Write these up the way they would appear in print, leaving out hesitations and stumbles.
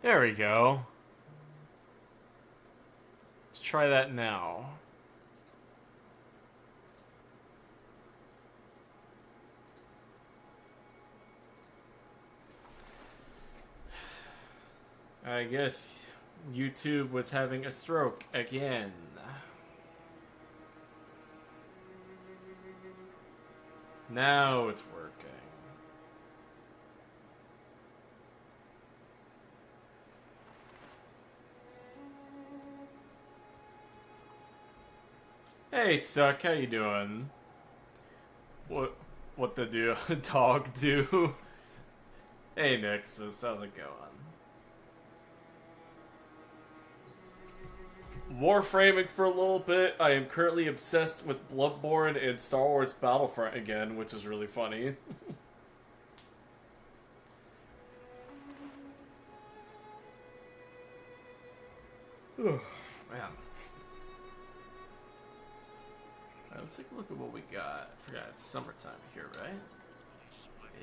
There we go. Let's try that now. I guess YouTube was having a stroke again. Now it's working. Hey, Suck, how you doing? What the dog do? Hey, Nexus, how's it going? Warframing for a little bit. I am currently obsessed with Bloodborne and Star Wars Battlefront again, which is really funny. Man. Alright, let's take a look at what we got. I forgot, it's summertime here, right?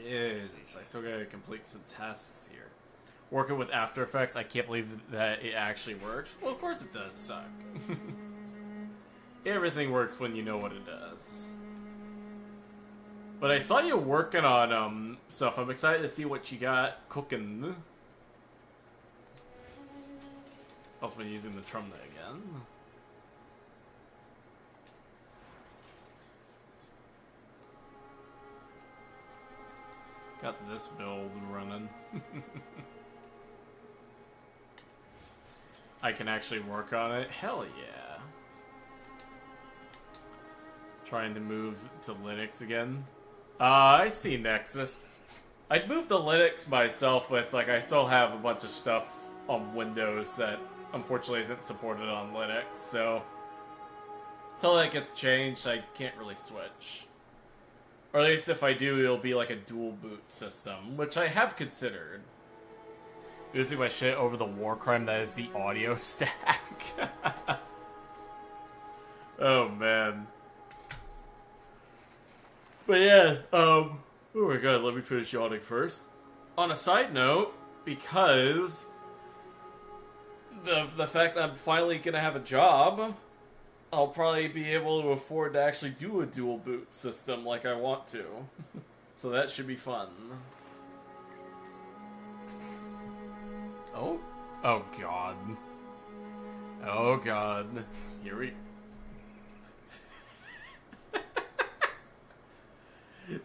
It is. I still gotta complete some tasks here. Working with After Effects, I can't believe that it actually worked. Well, of course it does suck. Everything works when you know what it does. But I saw you working on stuff. I'm excited to see what you got cooking. Also been using the Trumna again. Got this build running. I can actually work on it. Hell yeah. Trying to move to Linux again. I see Nexus. I'd move to Linux myself, but it's like I still have a bunch of stuff on Windows that unfortunately isn't supported on Linux, so until that gets changed, I can't really switch. Or at least if I do, it'll be like a dual boot system, which I have considered. Using my shit over the war crime that is the audio stack. Oh man. But yeah, oh my god, let me finish yawning first. On a side note, because the fact that I'm finally gonna have a job, I'll probably be able to afford to actually do a dual boot system like I want to. So that should be fun. Oh? Oh god. Oh god. Here we...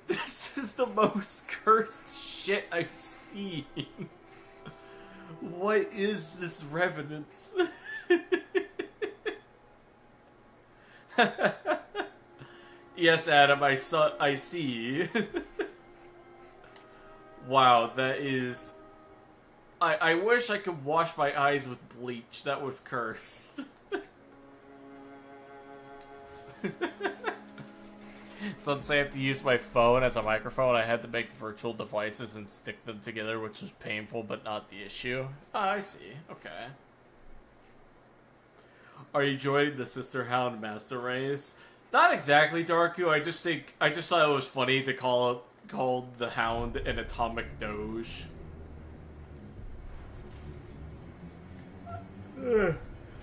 This is the most cursed shit I've seen. What is this revenant? Yes, Adam, I see. Wow, that is... I wish I could wash my eyes with bleach. That was cursed. Since I have to use my phone as a microphone, I had to make virtual devices and stick them together, which was painful, but not the issue. Ah, I see. Okay. Are you joining the Sister Hound Master Race? Not exactly, Darku. I just thought it was funny to call the Hound an atomic doge. I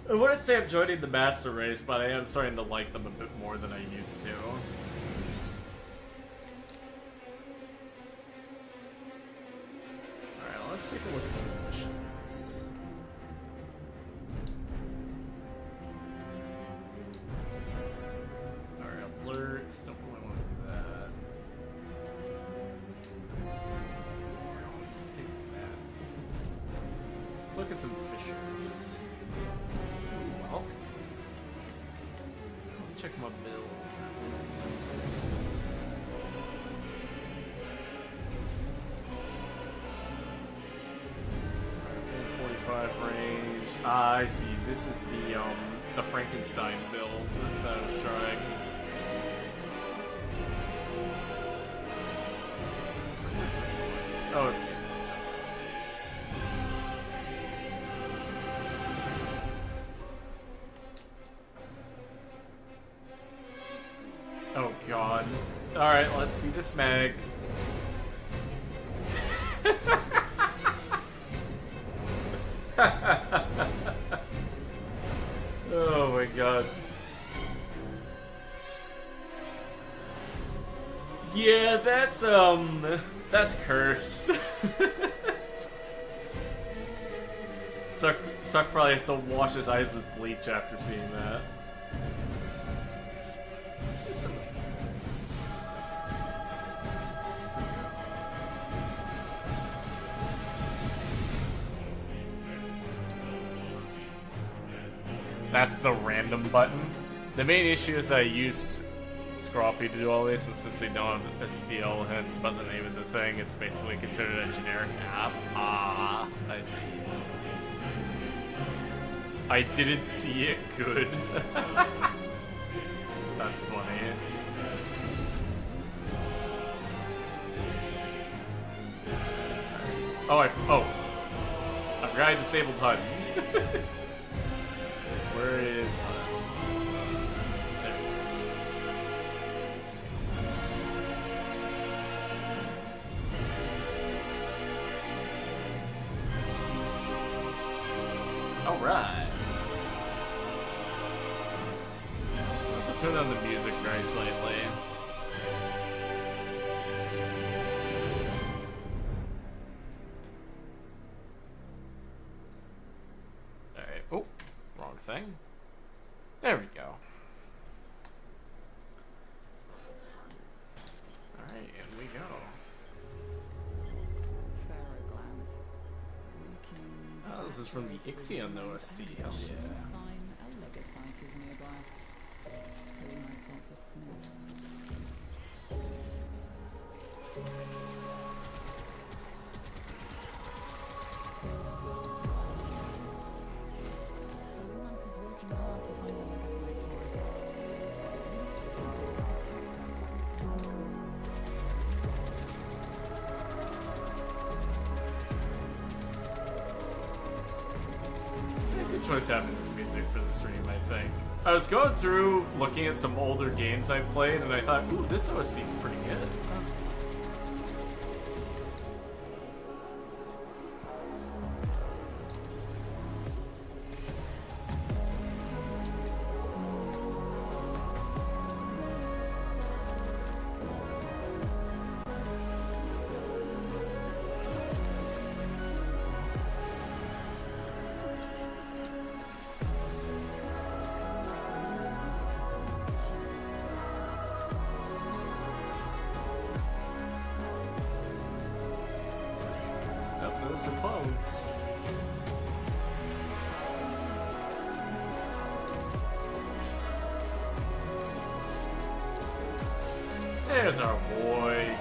wouldn't say I'm joining the Master Race, but I am starting to like them a bit more than I used to. Alright, let's take a look at some missions. Alright, alerts. Don't really want to do that. What is that? Let's look at some fishers. Well, check my bill. Alright, 145 range. Ah, I see. This is the Frankenstein build that I was trying. Oh, it's here. Oh god. Alright, let's see this mag. Oh my god. Yeah, that's cursed. Suck probably has to wash his eyes with bleach after seeing that. Let's do some... That's the random button. The main issue is I use Scroppy to do all this, and since they don't have a steel hence but the name of the thing, it's basically considered a generic app. Ah, I see. I didn't see it good. That's funny. Oh, I forgot I disabled HUD. Where is HUD? There it is. Alright. Let's turn on the music very slightly. Alright. Oh, wrong thing. There we go. Alright, in we go. Oh, this is from the Ixion OST. Hell yeah. Good choice having this music for the stream, I think. I was going through looking at some older games I played, and I thought, ooh, this OST is pretty good. The clothes. There's our boy.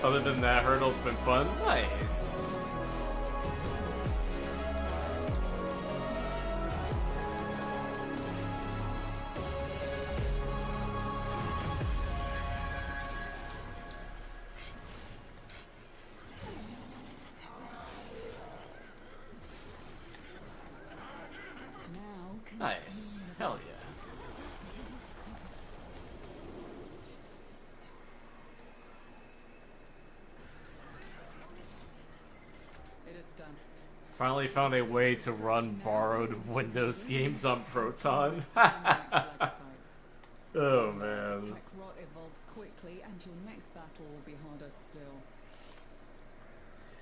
Other than that, hurdle's been fun. Nice. Nice. Hell yeah. Finally found a way to run borrowed Windows games on Proton. Oh man.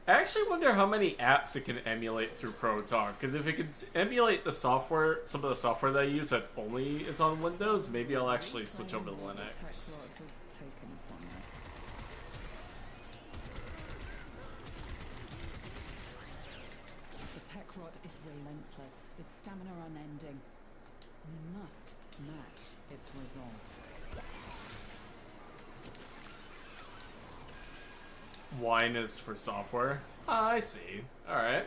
I actually wonder how many apps it can emulate through Proton, because if it can emulate the software, some of the software that I use that only is on Windows, maybe I'll actually switch over to Linux. Its stamina unending. We must match its resolve. Wine is for software? Ah, I see. Alright.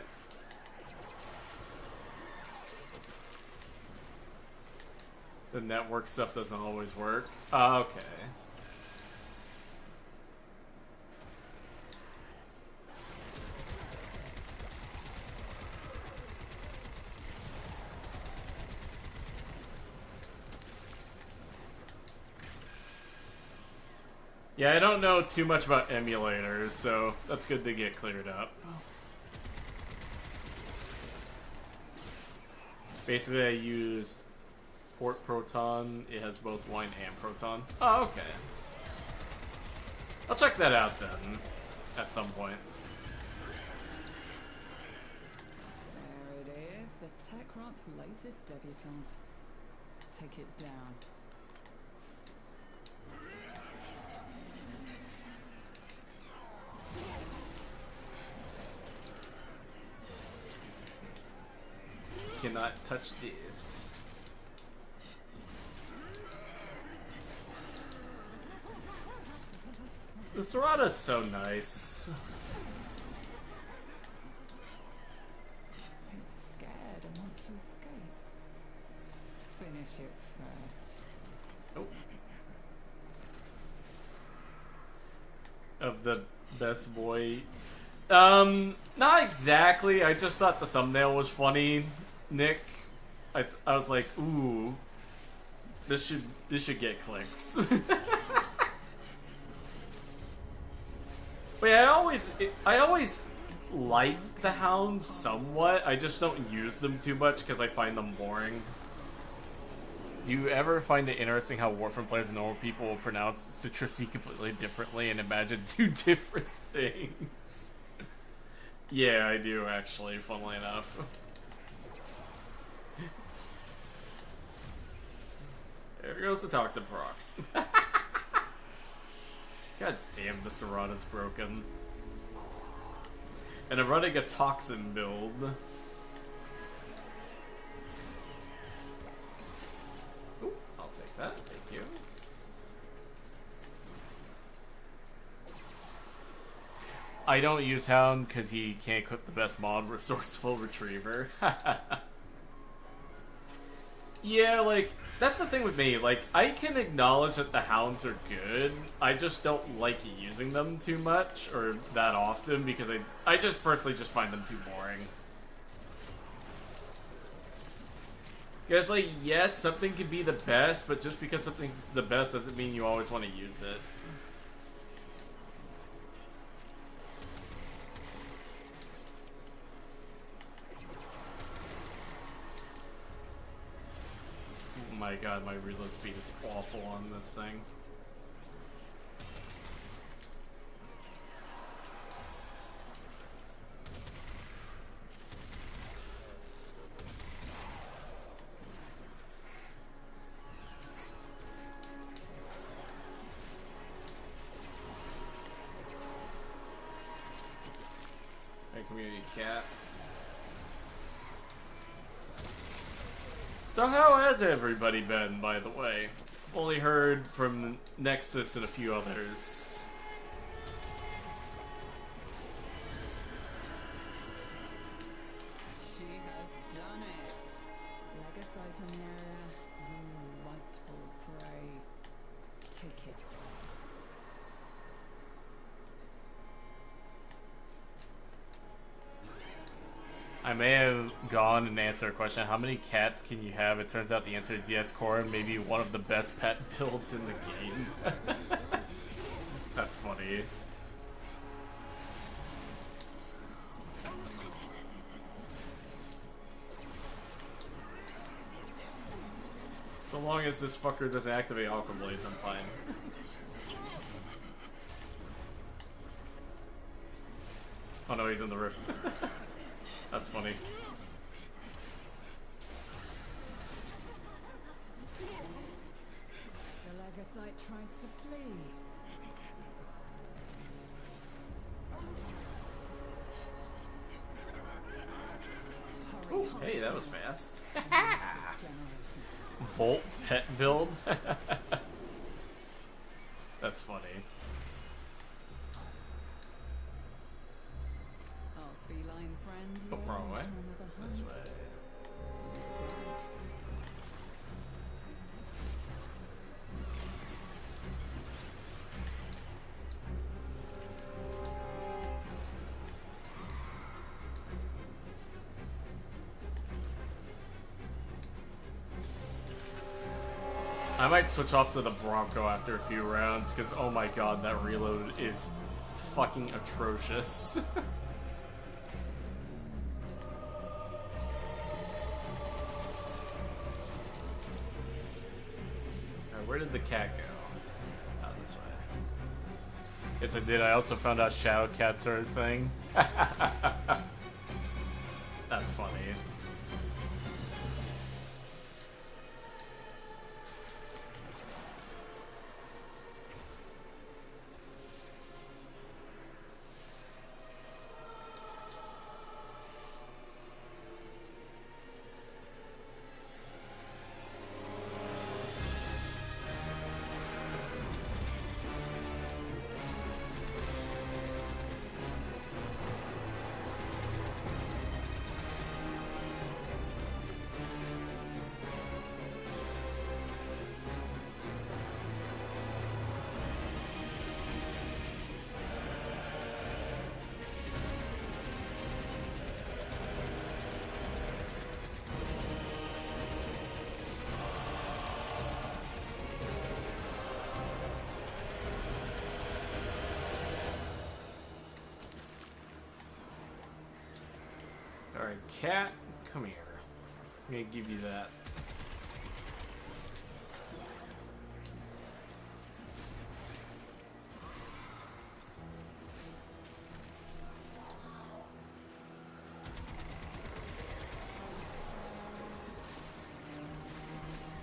The network stuff doesn't always work. Okay. Yeah, I don't know too much about emulators, so that's good to get cleared up. Basically, I use Port Proton. It has both wine and Proton. Oh, okay. I'll check that out then, at some point. There it is, the Techrot's latest debutante. Take it down. Cannot touch this. The Serrata's so nice. He's scared and wants to escape. Finish it first. Oh. Of the best boy. Not exactly. I just thought the thumbnail was funny, Nick. I was like, ooh, this should get clicks. But yeah, I always liked the hounds somewhat. I just don't use them too much because I find them boring. Do you ever find it interesting how Warframe players and normal people will pronounce citrusy completely differently and imagine two different things? Yeah, I do actually, funnily enough. There goes the Toxin Prox. God damn, the Serrata's broken. And I'm running a Toxin build. Ooh, I'll take that, thank you. I don't use Hound because he can't equip the best mod, Resourceful Retriever. Yeah, like, that's the thing with me. Like, I can acknowledge that the Hounds are good. I just don't like using them too much or that often because I just personally just find them too boring. Yeah, it's like, yes, something can be the best, but just because something's the best doesn't mean you always want to use it. Oh my god, my reload speed is awful on this thing. Hey, community cat. So how has everybody been, by the way? Only heard from Nexus and a few others. She has done it. Legacyte in the area, you rightful prey. Take it. I may have gone and answered a question. How many cats can you have? It turns out the answer is yes, Corin. Maybe one of the best pet builds in the game. That's funny. So long as this fucker doesn't activate Alchemy Blades, I'm fine. Oh no, he's in the rift. That's funny. The Legacyte tries to flee. Ooh, hey, that was fast. Volt pet build? That's funny. Our feline friend. Oh, wrong way. This way. I might switch off to the Bronco after a few rounds, because oh my god, that reload is fucking atrocious. Alright, where did the cat go? Oh, this way. Yes, I did. I also found out shadow cats are a thing. That's funny. Alright, cat, come here. I'm gonna give you that.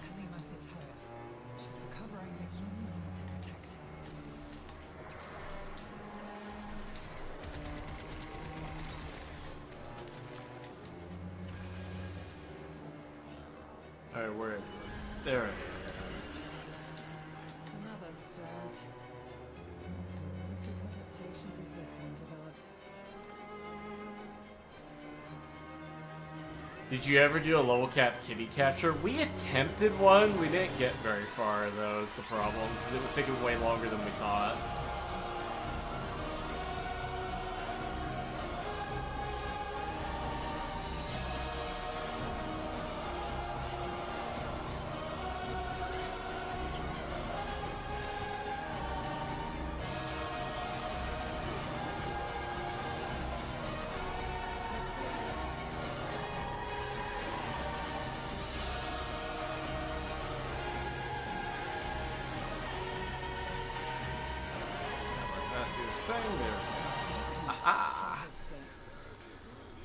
Kalimos is hurt. She's recovering, but you need to protect her. Alright, where is it? There it is. Another stars. What adaptations is this one developed? Did you ever do a level cap kitty capture? We attempted one. We didn't get very far, though, is the problem. It was taking way longer than we thought.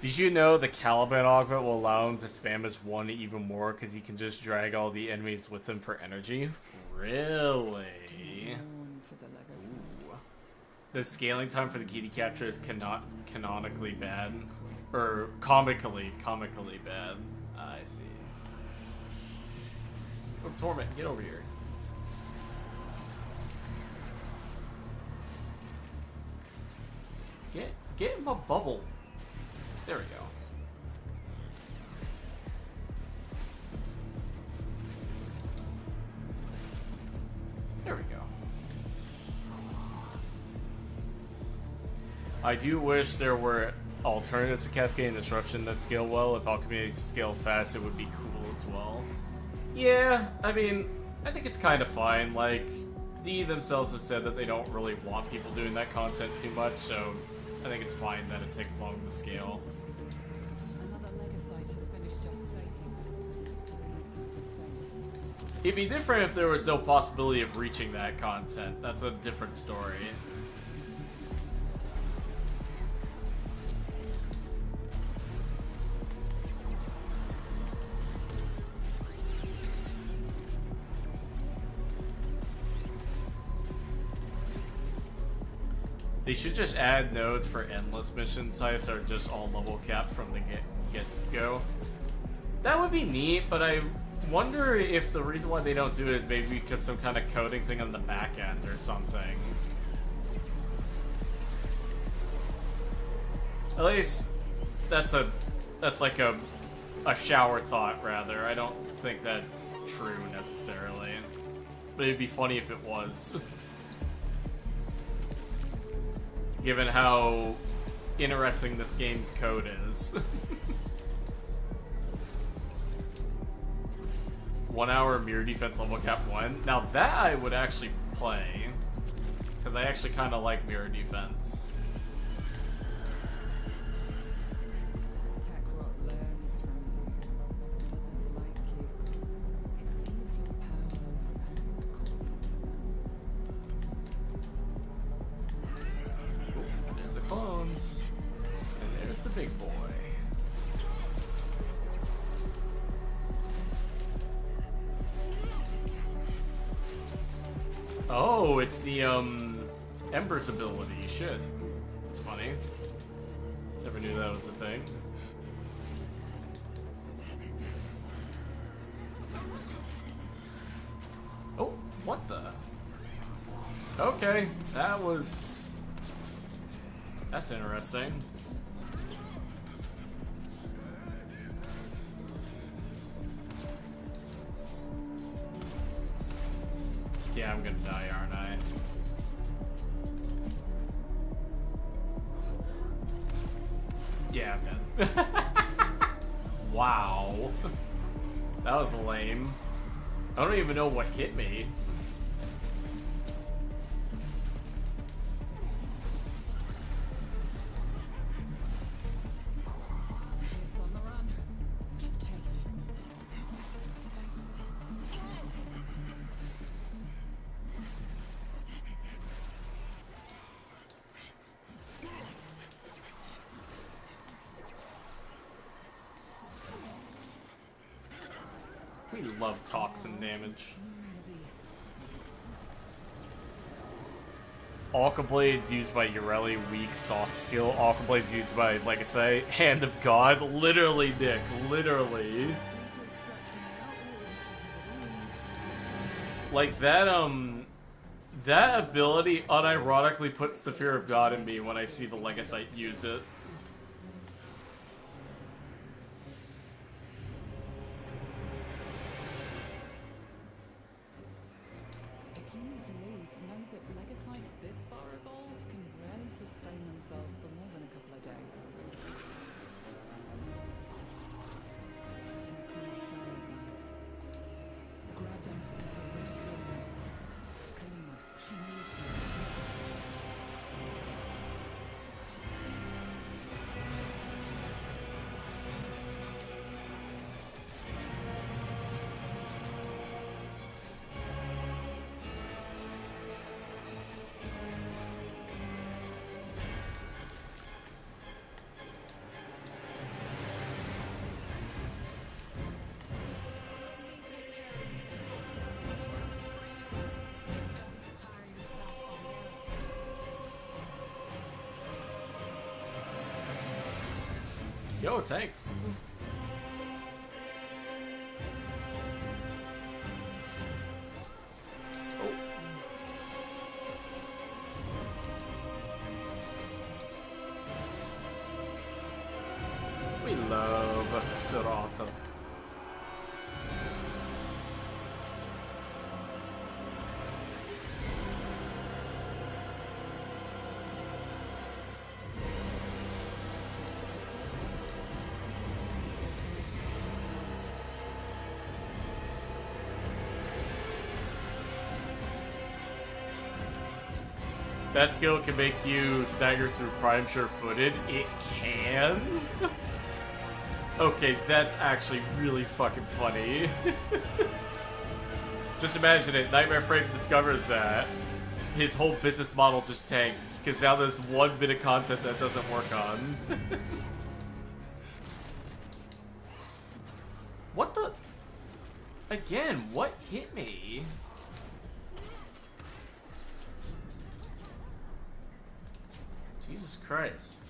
Did you know the Caliban augment will allow him to spam his 1 even more because he can just drag all the enemies with him for energy? Really? Born for the legacy. Ooh. The scaling time for the kitty capture is canonically bad. Or comically bad. I see. Oh, Torment, get over here. Get in my bubble. There we go. There we go. I do wish there were alternatives to Cascade and Disruption that scale well. If all communities scale fast, it would be cool as well. Yeah, I mean, I think it's kind of fine. Like, D themselves have said that they don't really want people doing that content too much, so I think it's fine that it takes long to scale. Another legasite has finished gestating. Kalimos has the same. It'd be different if there was no possibility of reaching that content. That's a different story. They should just add nodes for endless mission types that are just all level capped from the get-go. That would be neat, but I wonder if the reason why they don't do it is maybe because some kind of coding thing on the back end or something. At least that's like a shower thought, rather. I don't think that's true necessarily, but it'd be funny if it was. Given how interesting this game's code is. 1 hour mirror defense level cap 1. Now that I would actually play. Because I actually kind of like mirror defense. Tech rot learns from others like you. It sees your powers and copies them. Ooh, there's the clones. And there's the big boy. Oh, it's the Ember's ability. Shit. It's funny. Never knew that was a thing. Oh, what the? Okay, that's interesting. Yeah, I'm gonna die, aren't I? Yeah, I'm dead. Wow. That was lame. I don't even know what hit me. It's on the run. Give chase. We love toxin damage. Alka Blades used by Ureli, weak sauce skill. Alka Blades used by, like I say, Hand of God. Literally, Nick. Literally. Like that, that ability unironically puts the fear of God in me when I see the Legacite use it. If you need to leave, know that Legacytes this far evolved can rarely sustain themselves for more than a couple of days. Check your fairy guides. Grab them and take them to Kalimos. Kalimos, she needs you. Yo, thanks. Oh. We love Serata. That skill can make you stagger through Prime Sure-Footed. It can? Okay, that's actually really fucking funny. Just imagine it, Nightmare Frame discovers that. His whole business model just tanks, because now there's one bit of content that doesn't work on. What the? Again, what hit me? Jesus Christ.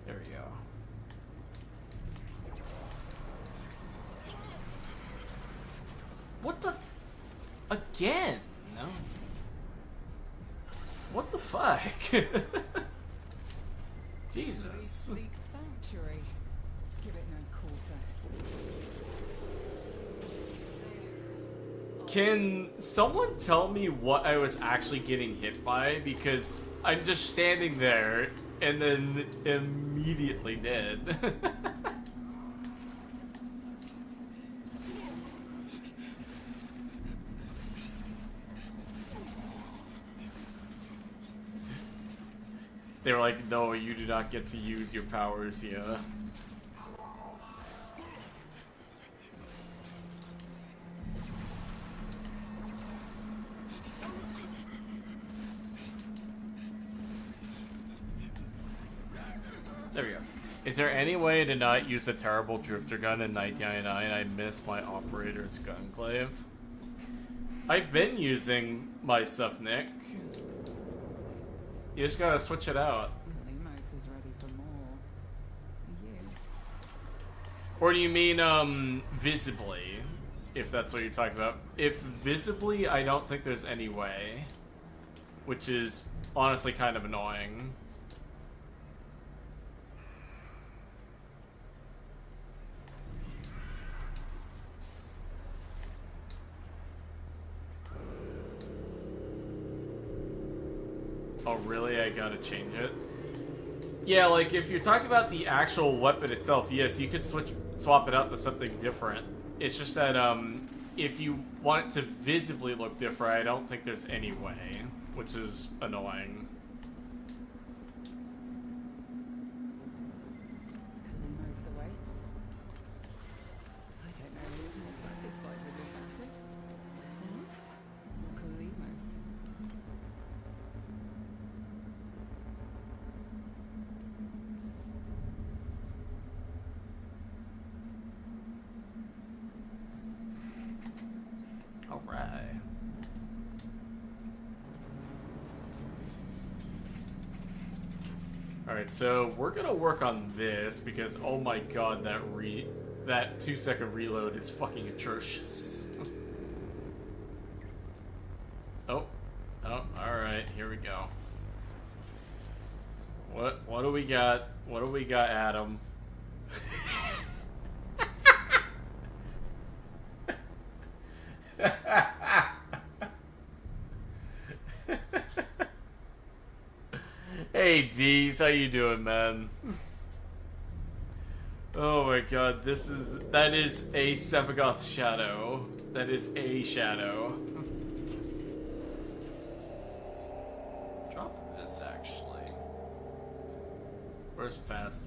There we go. What the? Again? No. What the fuck? Jesus. Seek sanctuary. Give it no quarter. Can someone tell me what I was actually getting hit by? Because I'm just standing there and then immediately dead. They were like, no, you do not get to use your powers here. There we go. Is there any way to not use the terrible drifter gun in 1999? I miss my operator's conclave. I've been using my stuff, Nick. You just gotta switch it out. Limos is ready for more. You. Or do you mean, visibly? If that's what you're talking about. If visibly, I don't think there's any way. Which is honestly kind of annoying. Oh, really? I gotta change it? Yeah, like, if you're talking about the actual weapon itself, yes, you could swap it out to something different. It's just that, if you want it to visibly look different, I don't think there's any way, which is annoying. Limos awaits. I don't know who's more satisfied with this attic. Myself or Kalimos? Alright. Alright, so we're gonna work on this because, oh my god, that 2-second reload is fucking atrocious. Oh, alright, here we go. What do we got? What do we got, Adam? Hey Deez, how you doing, man? Oh my god, that is a Sevagoth shadow. That is a shadow. Drop this actually. Where's fast?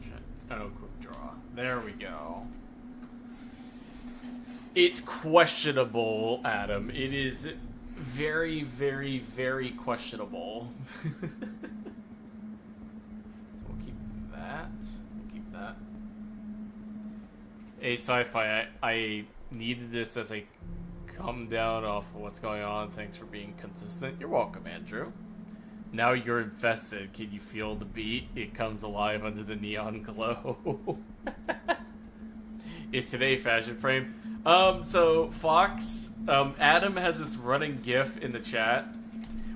Oh, quick draw. There we go. It's questionable, Adam. It is very, very, very questionable. We'll keep that. Hey, Sci-Fi, I needed this as a come down off of what's going on. Thanks for being consistent. You're welcome, Andrew. Now you're infested. Can you feel the beat? It comes alive under the neon glow. Is today fashion frame? So Fox, Adam has this running GIF in the chat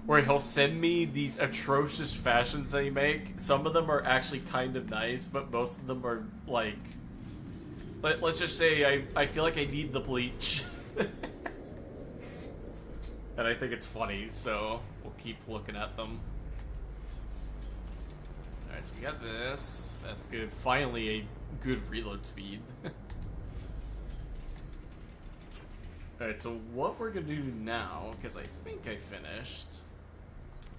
where he'll send me these atrocious fashions that he make. Some of them are actually kind of nice, but most of them are like, let's just say I feel like I need the bleach. And I think it's funny, so we'll keep looking at them. Alright, so we got this. That's good. Finally, a good reload speed. Alright, so what we're gonna do now, because I think I finished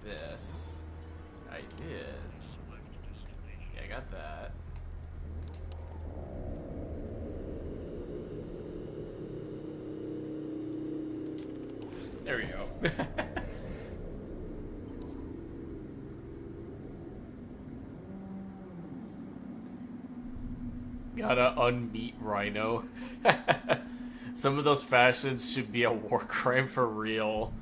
this. I did. Yeah, I got that. There we go. Gotta unmeet Rhino. Some of those fashions should be a war crime for real.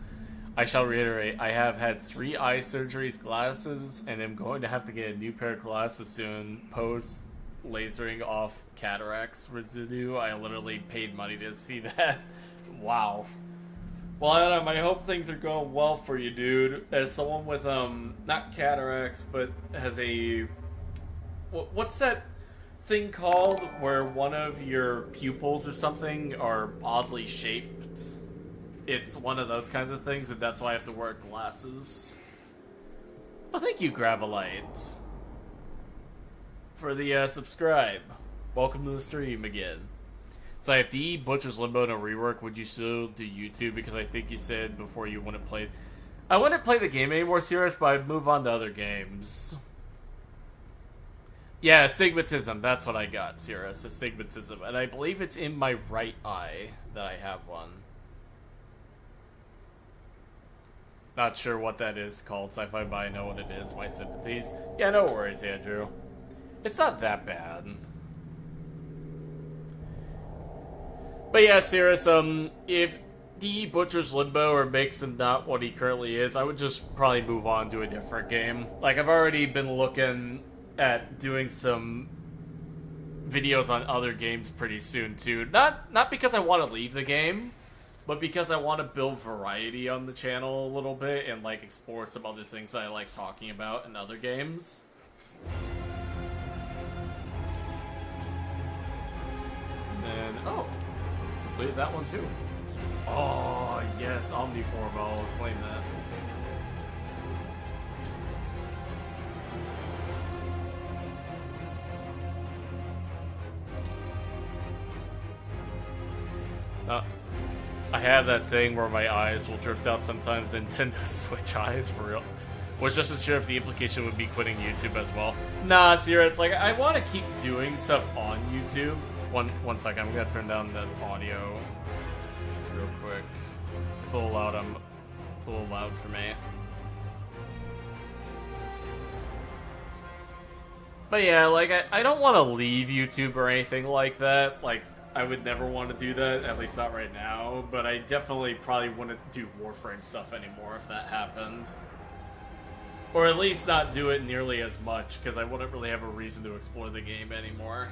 I shall reiterate, I have had 3 eye surgeries, glasses, and am going to have to get a new pair of glasses soon. Post lasering off cataracts residue. I literally paid money to see that. Wow. Well, Adam, I hope things are going well for you, dude. As someone with, not cataracts, but has a... What's that thing called where one of your pupils or something are oddly shaped? it's one of those kinds of things, and that's why I have to wear glasses. Oh, thank you, Gravelite, for the subscribe. Welcome to the stream again. So if the Butcher's Limbo and a rework, would you still do YouTube? Because I think you said before you wouldn't play... I wouldn't play the game anymore, serious, but I'd move on to other games. Yeah, astigmatism, that's what I got, Cirrus, astigmatism. And I believe it's in my right eye that I have one. Not sure what that is called, Sci-Fi, but I know what it is, my sympathies. Yeah, no worries, Andrew. It's not that bad. But yeah, Cirrus, if the Butcher's Limbo or makes him not what he currently is, I would just probably move on to a different game. Like, I've already been looking at doing some videos on other games pretty soon, too. Not because I want to leave the game, but because I want to build variety on the channel a little bit and, like, explore some other things that I like talking about in other games. And, oh, completed that one, too. Oh, yes, Omniform, I'll claim that. I have that thing where my eyes will drift out sometimes and tend to switch eyes for real. Was just unsure if the implication would be quitting YouTube as well. Nah, Sierra, it's like I want to keep doing stuff on YouTube. One second, I'm gonna turn down the audio real quick. It's a little loud. It's a little loud for me. But yeah, like I don't want to leave YouTube or anything like that. Like, I would never want to do that, at least not right now, but I definitely probably wouldn't do Warframe stuff anymore if that happened. Or at least not do it nearly as much, because I wouldn't really have a reason to explore the game anymore.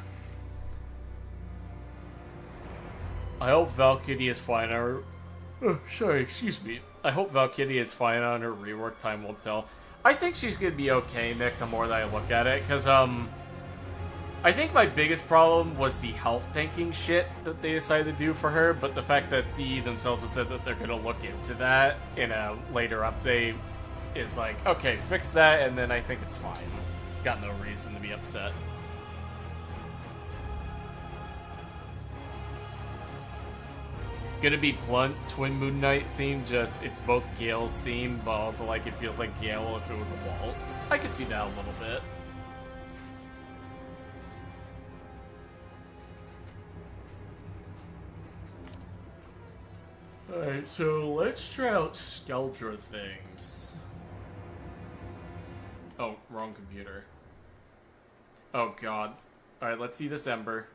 I hope Valkyrie is fine on her... Oh, sorry, excuse me. I hope Valkyrie is fine on her rework, time will tell. I think she's gonna be okay, Nick, the more that I look at it, because, I think my biggest problem was the health tanking shit that they decided to do for her, but the fact that they themselves have said that they're going to look into that in a later update is like, okay, fix that, and then I think it's fine. Got no reason to be upset. Gonna be blunt, Twin Moon Knight theme, just it's both Gale's theme, but also like it feels like Gale if it was a waltz. I could see that a little bit. Alright, so let's try out Skeldra things. Oh, wrong computer. Oh god. Alright, let's see this Ember.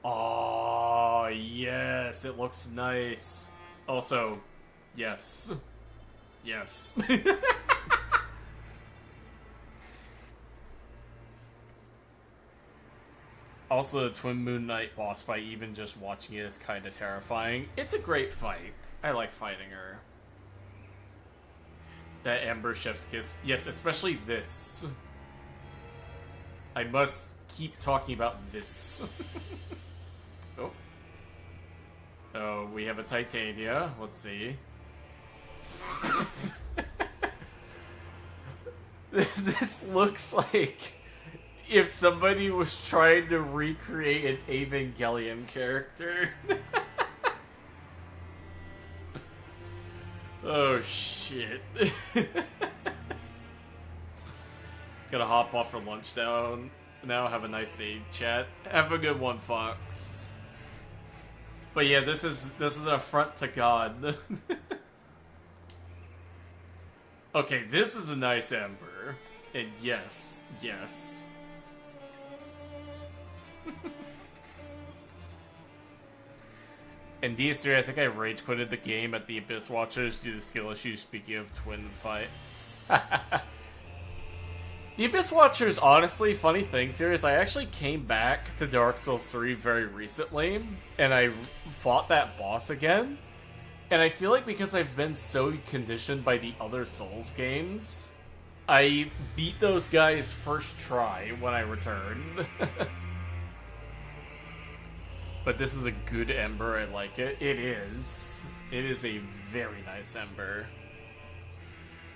Oh, yes, it looks nice. Also, yes. Yes. Also, the Twin Moon Knight boss fight, even just watching it is kind of terrifying. It's a great fight. I like fighting her. That Ember Chef's Kiss. Yes, especially this. I must keep talking about this. Oh. Oh, we have a Titania. Let's see. This looks like if somebody was trying to recreate an Evangelion character. Oh, shit. Gotta hop off for lunch now. Have a nice day, chat. Have a good one, Fox. But yeah, this is an affront to God. Okay, this is a nice Ember. And yes, yes. And DS3, I think I rage quitted the game at the Abyss Watchers due to skill issues, speaking of twin fights. The Abyss Watchers, honestly, funny thing, serious, I actually came back to Dark Souls 3 very recently, and I fought that boss again. And I feel like because I've been so conditioned by the other Souls games, I beat those guys first try when I returned. But this is a good ember. I like it. It is. It is a very nice ember.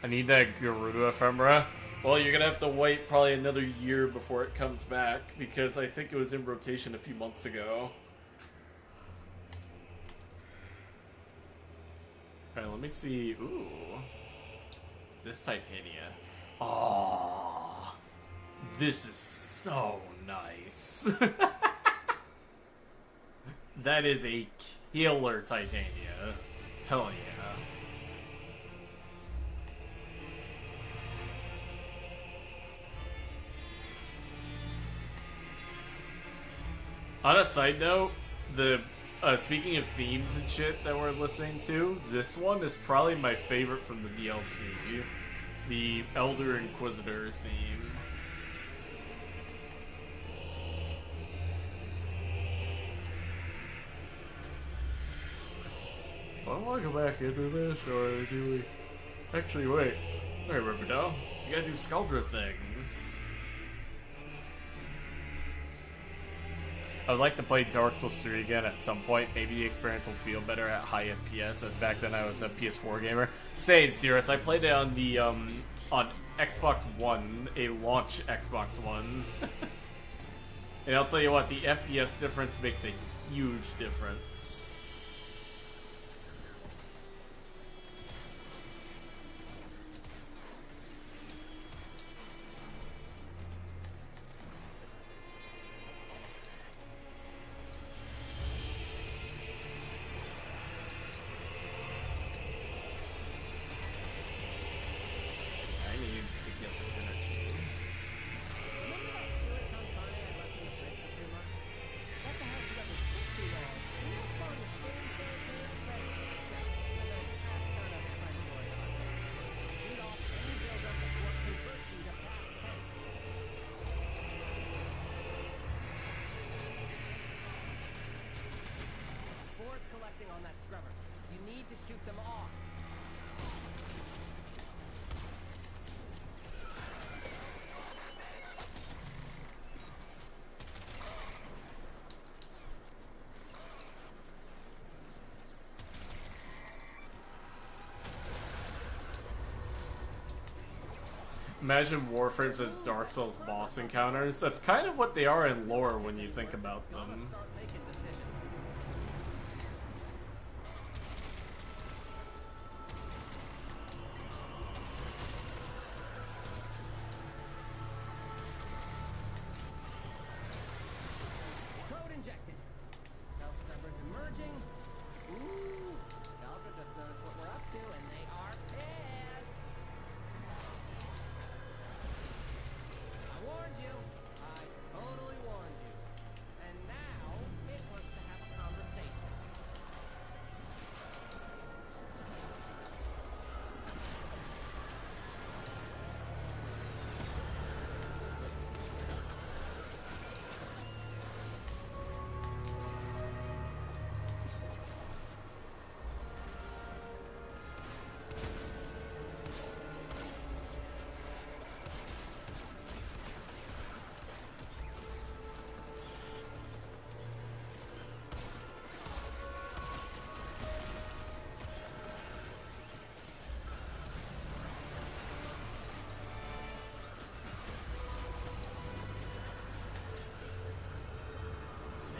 I need that Garuda ephemera. Well, you're gonna have to wait probably another year before it comes back because I think it was in rotation a few months ago. Alright, let me see. Ooh. This Titania. Oh, this is so nice. That is a killer Titania. Hell yeah. On a side note, the speaking of themes and shit that we're listening to, this one is probably my favorite from the DLC. The Elder Inquisitor theme. Do I want to go back into this, or do we... Actually, wait. I remember now. You gotta do Skuldra things. I would like to play Dark Souls 3 again at some point. Maybe the experience will feel better at high FPS, as back then I was a PS4 gamer. Say it serious, I played it on the on Xbox One, a launch Xbox One. And I'll tell you what, the FPS difference makes a huge difference. On that scrubber. You need to shoot them off. Imagine Warframes as Dark Souls boss encounters. That's kind of what they are in lore when you think about them. Start making decisions. Code injected. Now scrubbers emerging. Ooh, Delta just noticed what we're up to, and they are pissed. I warned you. I totally warned you. And now it wants to have a conversation.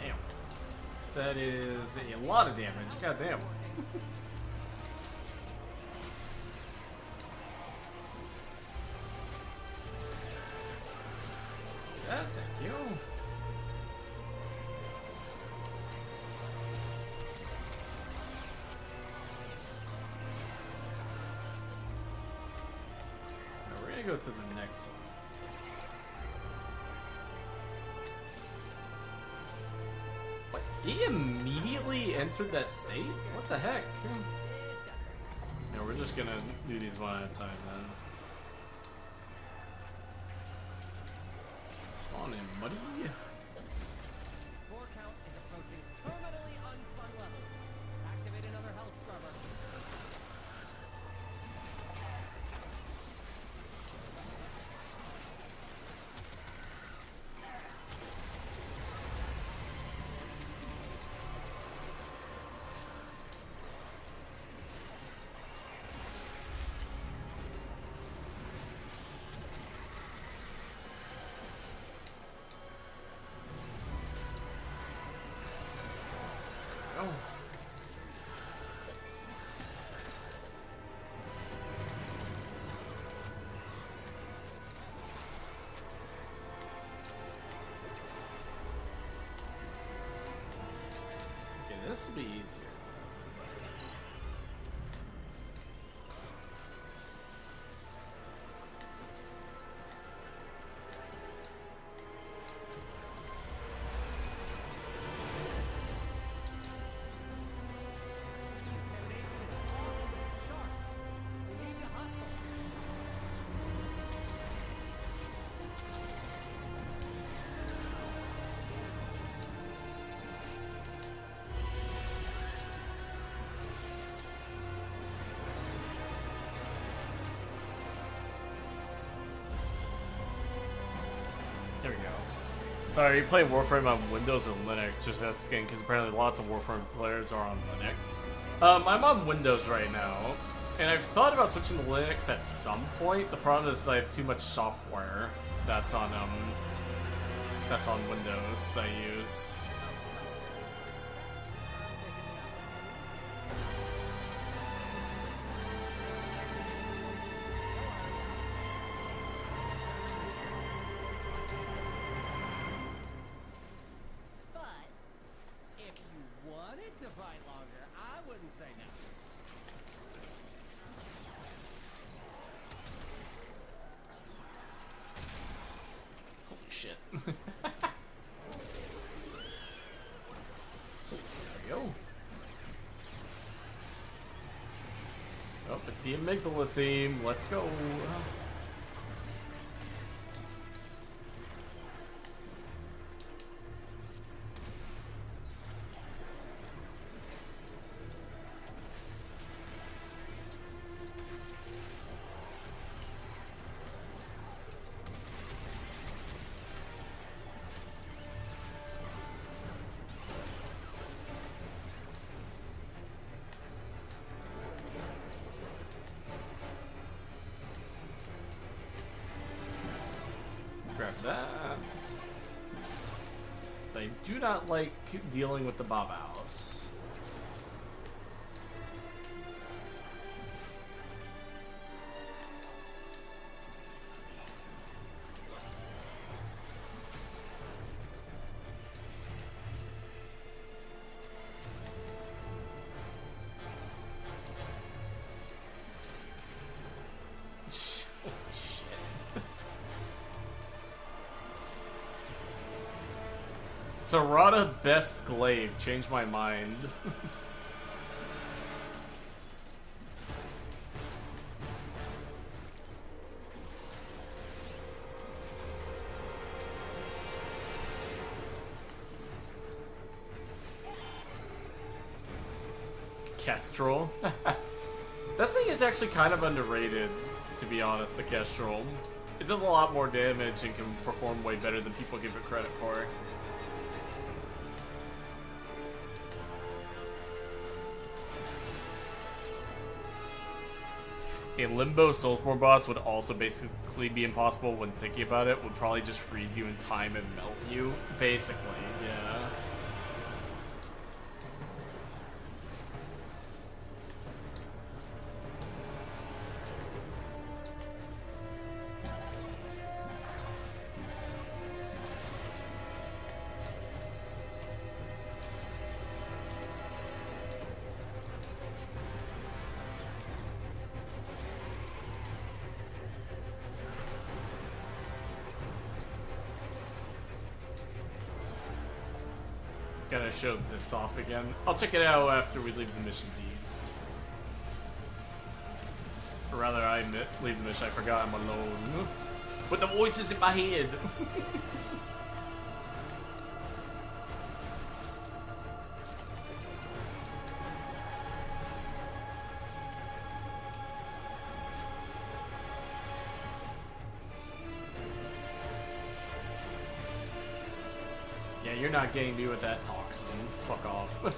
Damn. That is a lot of damage. God damn. Yeah, thank you. Now we're gonna go to the next one. What? He immediately entered that state? What the heck? Yeah, we're just gonna do these one at a time then. Spawn in muddy. Spore count is approaching terminally unfun levels. Activate another health scrubber. be easier. There we go. Sorry, you play Warframe on Windows and Linux, just asking, because apparently lots of Warframe players are on Linux. I'm on Windows right now, and I've thought about switching to Linux at some point. The problem is I have too much software that's on Windows I use. But if you wanted to fight longer, I wouldn't say no. Holy shit. There we go. Oh, it's the amygdala theme. Let's go. Grab that. I do not like dealing with the Bauhaus. Holy shit. Serrata best glaive. Changed my mind. Kestrel. That thing is actually kind of underrated, to be honest, the Kestrel. It does a lot more damage and can perform way better than people give it credit for. A Limbo Soulsborne boss would also basically be impossible when thinking about it. Would probably just freeze you in time and melt you. Basically, yeah. Gotta show this off again. I'll check it out after we leave the mission D's. Or rather, leave the mission. I forgot I'm alone. With the voices in my head. Yeah, you're not getting me with that toxin. Fuck off. Let's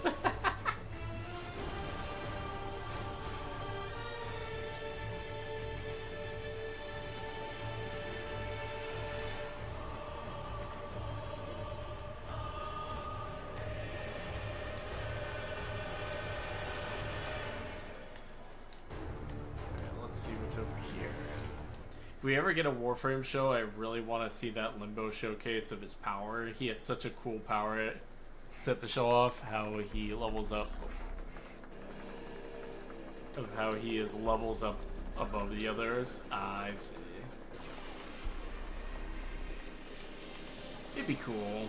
see what's over here. If we ever get a Warframe show, I really want to see that Limbo showcase of his power. He has such a cool power. set the show off, how he levels up, of how he is levels up above the others. I see. It'd be cool.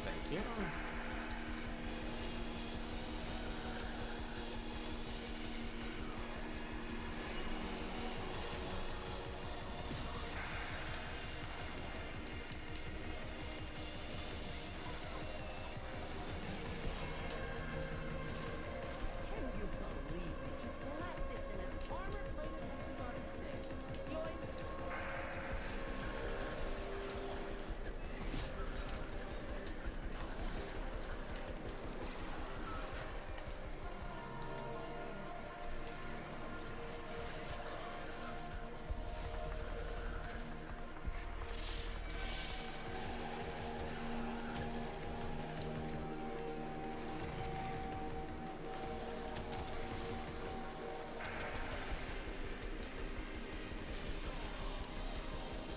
Thank you. Can you believe they just left this in an armor-plated discarded sink? Yoink!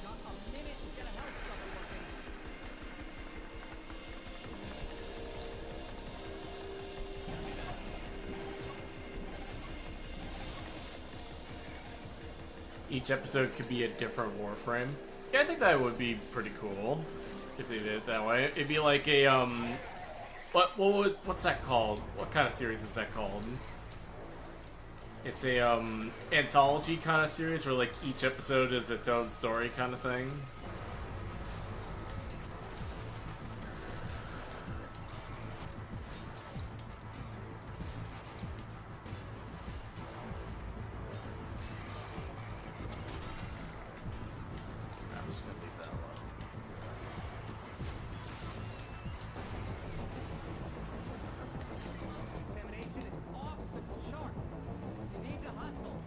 Not a minute to get a house scrubber working. Each episode could be a different Warframe. Yeah, I think that would be pretty cool if they did it that way. It'd be like a what's that called? What kind of series is that called? It's a anthology kind of series where like each episode is its own story kind of thing. I'm just gonna leave that alone. Contamination is off the charts. You need to hustle.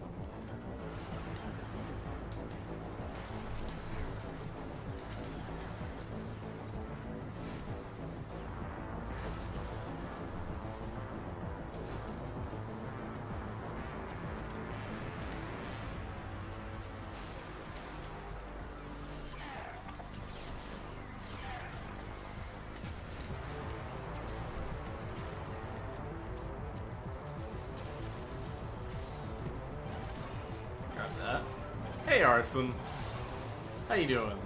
Got that. Hey Arson. How you doing?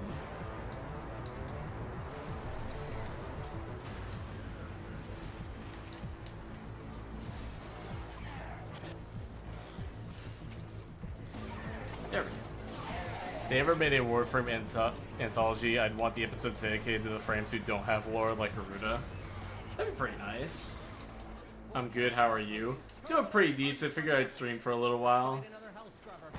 There we go. If they ever made a Warframe anthology, I'd want the episodes dedicated to the frames who don't have lore like Garuda. That'd be pretty nice. I'm good, how are you? Doing pretty decent. Figured I'd stream for a little while. Need another house scrubber.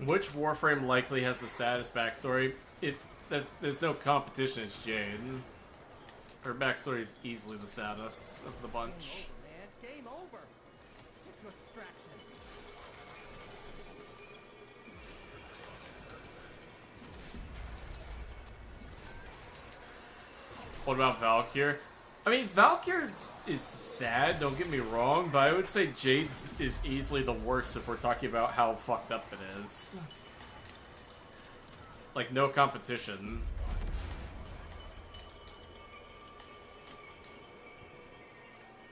which Warframe likely has the saddest backstory? There's no competition, it's Jade. Her backstory is easily the saddest of the bunch. Man, game over. Get to extraction. What about Valkyr? I mean, Valkyr is sad, don't get me wrong, but I would say Jade's is easily the worst if we're talking about how fucked up it is. Like, no competition.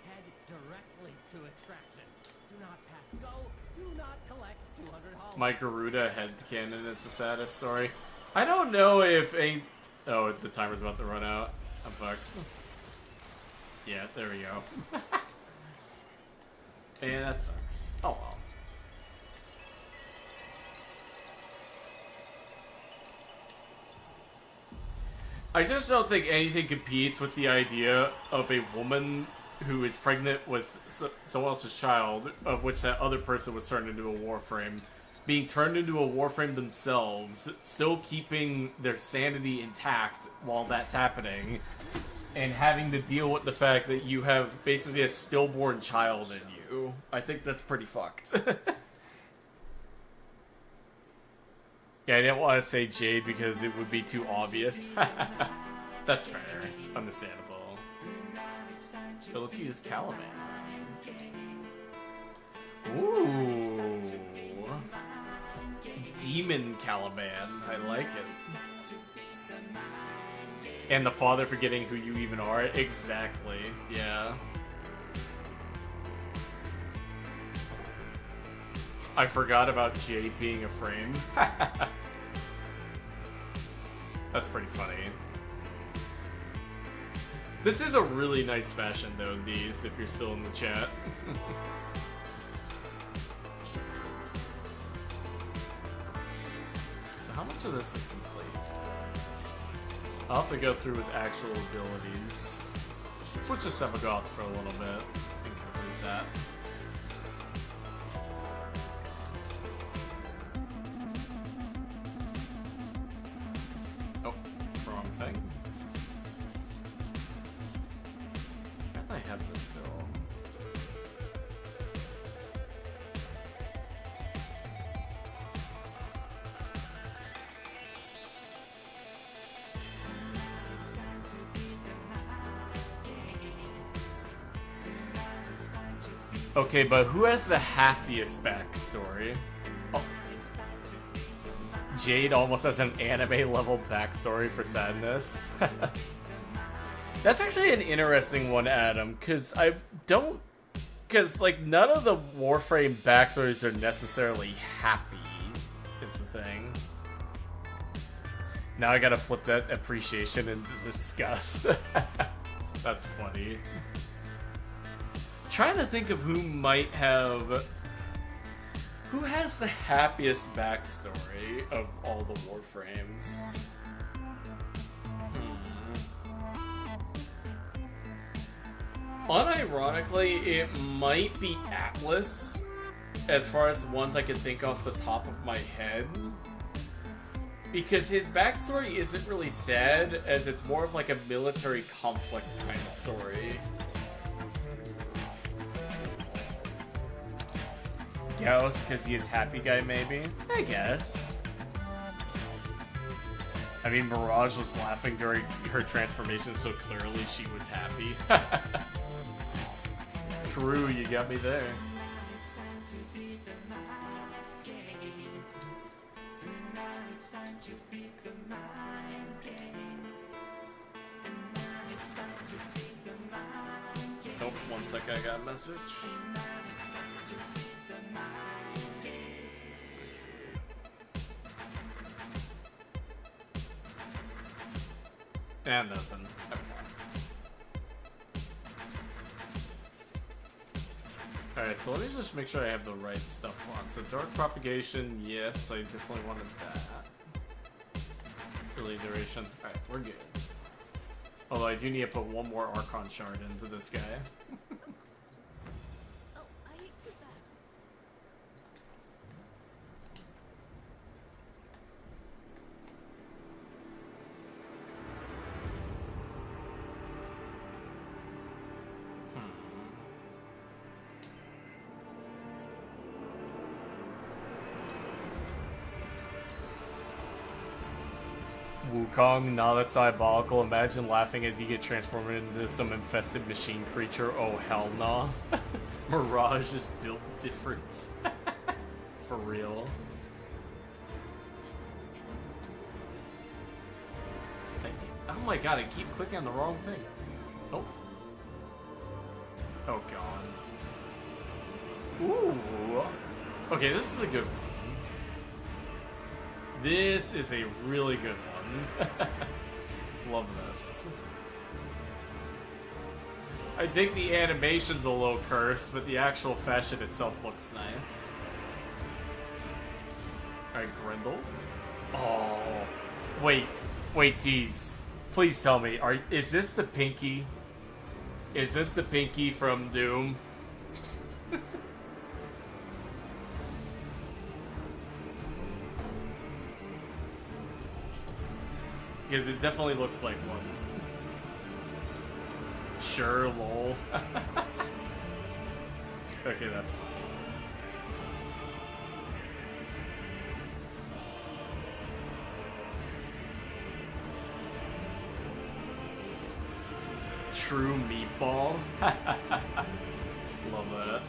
Head directly to extraction. Do not pass go. Do not collect 200 hollows. My Garuda headcanon is the saddest story. I don't know if a... Oh, the timer's about to run out. I'm fucked. Yeah, there we go. And that sucks. Oh well. I just don't think anything competes with the idea of a woman who is pregnant with someone else's child, of which that other person was turned into a Warframe, being turned into a Warframe themselves, still keeping their sanity intact while that's happening, and having to deal with the fact that you have basically a stillborn child in you. I think that's pretty fucked. Yeah, I didn't want to say Jade because it would be too obvious. That's fair. Understandable. So let's see this Caliban. Ooh. Demon Caliban. I like it. And the father forgetting who you even are. Exactly. Yeah. I forgot about Jade being a frame. That's pretty funny. This is a really nice fashion though, these, if you're still in the chat. So how much of this is complete? I'll have to go through with actual abilities. Switch to Sevagoth for a little bit and complete that. Oh, wrong thing. I thought I had this bill. Okay, but who has the happiest backstory? Oh. Jade almost has an anime level backstory for sadness. That's actually an interesting one, Adam, because like, none of the Warframe backstories are necessarily happy, is the thing. Now I gotta flip that appreciation into disgust. That's funny. Trying to think of who might have... Who has the happiest backstory of all the Warframes? Unironically, it might be Atlas, as far as the ones I can think off the top of my head. Because his backstory isn't really sad, as it's more of like a military conflict kind of story. Gauss, because he is happy guy, maybe? I guess. I mean, Mirage was laughing during her transformation, so clearly she was happy. True, you got me there. Nope, one sec, I got a message. And nothing. Okay. Alright, so let me just make sure I have the right stuff on. So Dark Propagation, yes, I definitely wanted that. Early duration. Alright, we're good. Although I do need to put one more Archon Shard into this guy. Oh, I ate too fast. Kong, now that's diabolical. Imagine laughing as you get transformed into some infested machine creature. Oh, hell no. Mirage is built different. For real. Oh my god, I keep clicking on the wrong thing. Oh. Oh god. Ooh. Okay, this is a good one. This is a really good one. Love this. I think the animation's a little cursed, but the actual fashion itself looks nice. Alright, Grendel. Oh. Wait, tease. Please tell me, is this the Pinky? Is this the Pinky from Doom? Because it definitely looks like one. Sure, lol. Okay, that's fine. True meatball. Love that.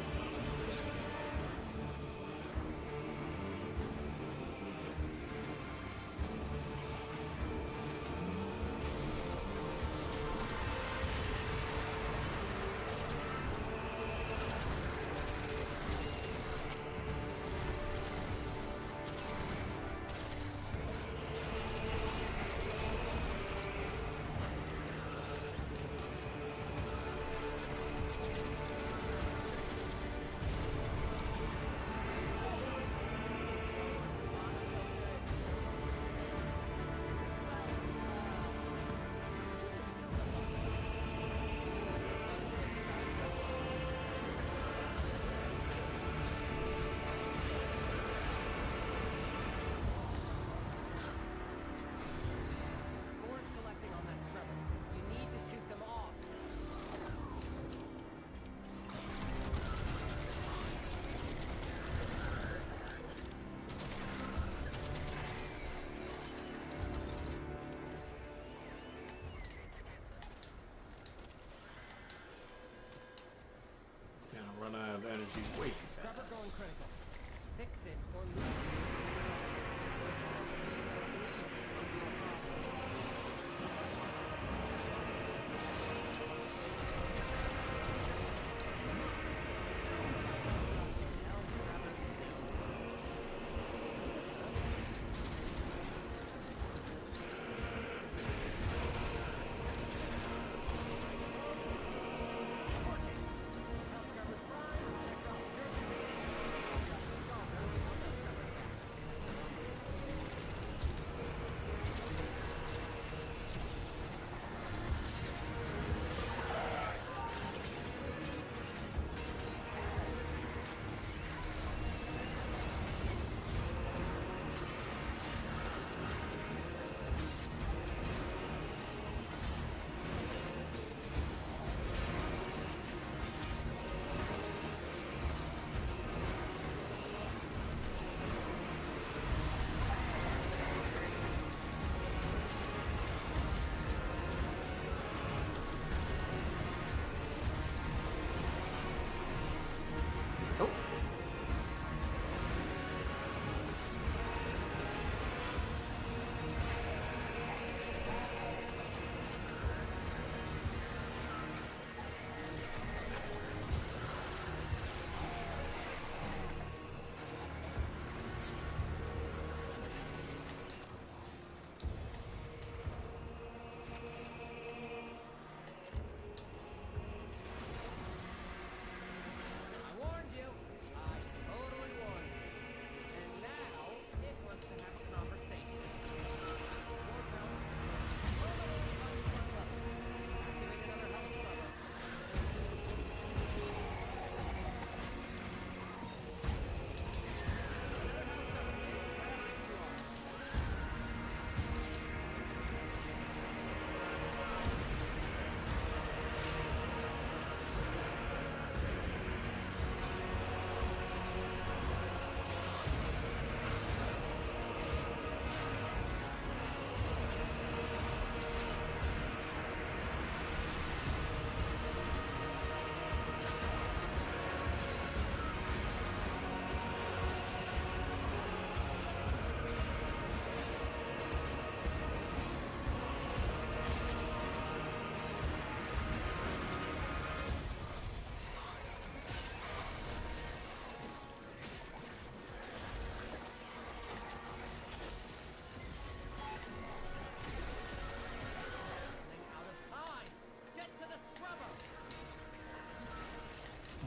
Spores collecting on that scrubber. You need to shoot them off. Yeah, run out of energy way too Scrubber going fast. critical. Fix it or lose it.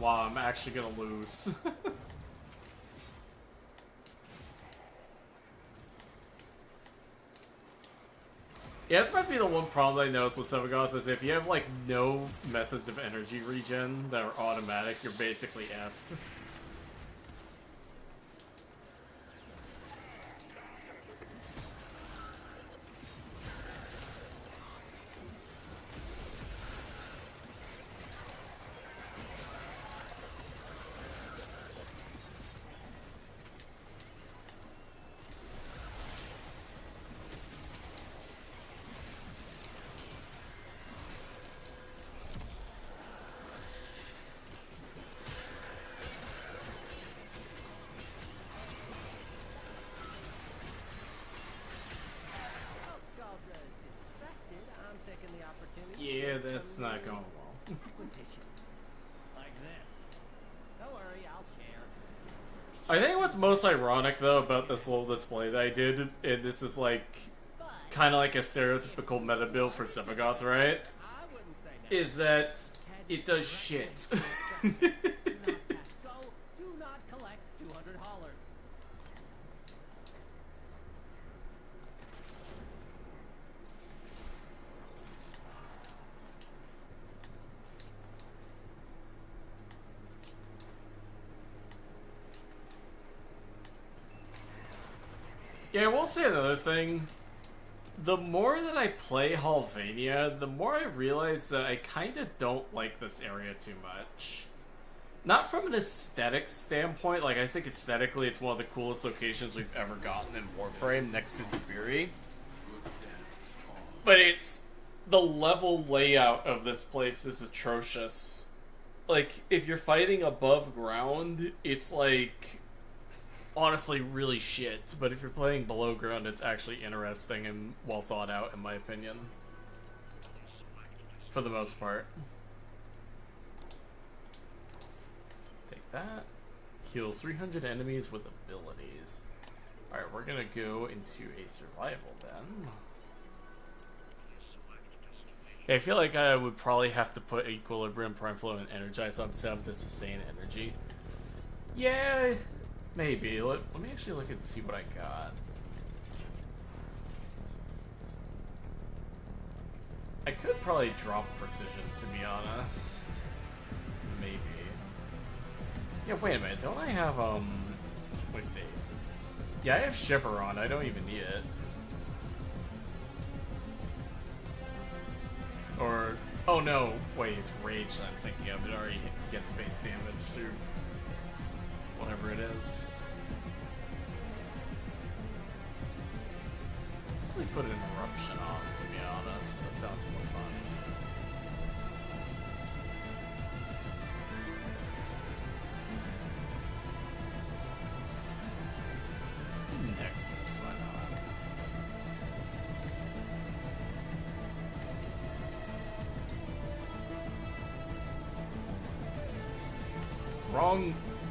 Wow, I'm actually gonna lose. Yeah, this might be the one problem I noticed with Sevagoth is if you have like no methods of energy regen that are automatic, you're basically effed. While Scaldra is distracted, I'm taking the opportunity Yeah, to make that's some not new going well. acquisitions. Like this. Don't worry, I'll share. I think what's most ironic though about this little display that I did, and this is like kind of like a stereotypical meta build for Sevagoth, right? I wouldn't say no. Is that it does shit. Do not pass go. Do not collect $200. Yeah, I will say another thing. The more that I play Halvania, the more I realize that I kind of don't like this area too much. Not from an aesthetic standpoint, like I think aesthetically it's one of the coolest locations we've ever gotten in Warframe next to the Fury. But it's the level layout of this place is atrocious. Like, if you're fighting above ground, it's like honestly really shit, but if you're playing below ground, it's actually interesting and well thought out, in my opinion. For the most part. Take that. Heal 300 enemies with abilities. Alright, we're gonna go into a survival then. Yeah, I feel like I would probably have to put Equilibrium, Prime Flow, and Energize on 7 to sustain energy. Yeah, maybe. Let me actually look and see what I got. I could probably drop Precision, to be honest. Maybe. Yeah, wait a minute. Don't I have, let me see. Yeah, I have Shiver on. I don't even need it. Or, oh no, wait, it's Rage that I'm thinking of. It already gets base damage through whatever it is. Probably put an Eruption on, to be honest. That sounds more fun. Nexus, why not?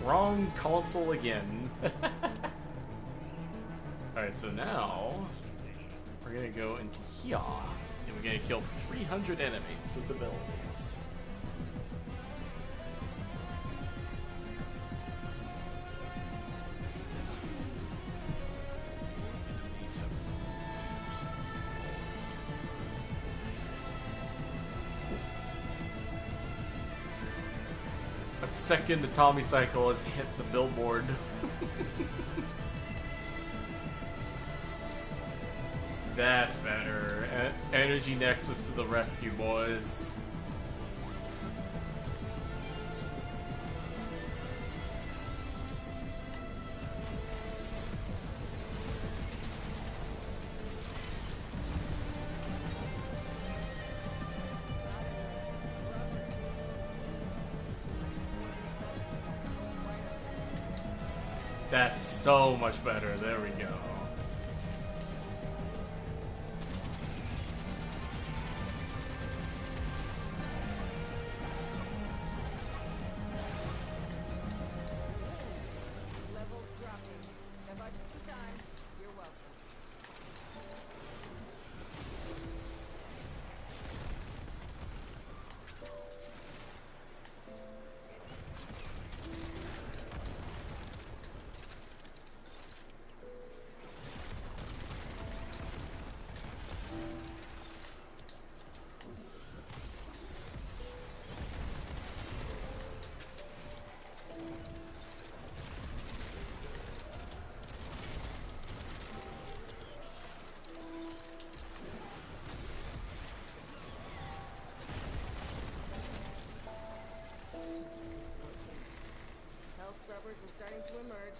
Wrong console again. Alright, so now we're gonna go into here and we're gonna kill 300 enemies with abilities. A second Atomic Cycle has hit the billboard. That's better. Energy Nexus to the rescue, boys. That's so much better. There we go. Levels dropping. No budgets for time. You're welcome.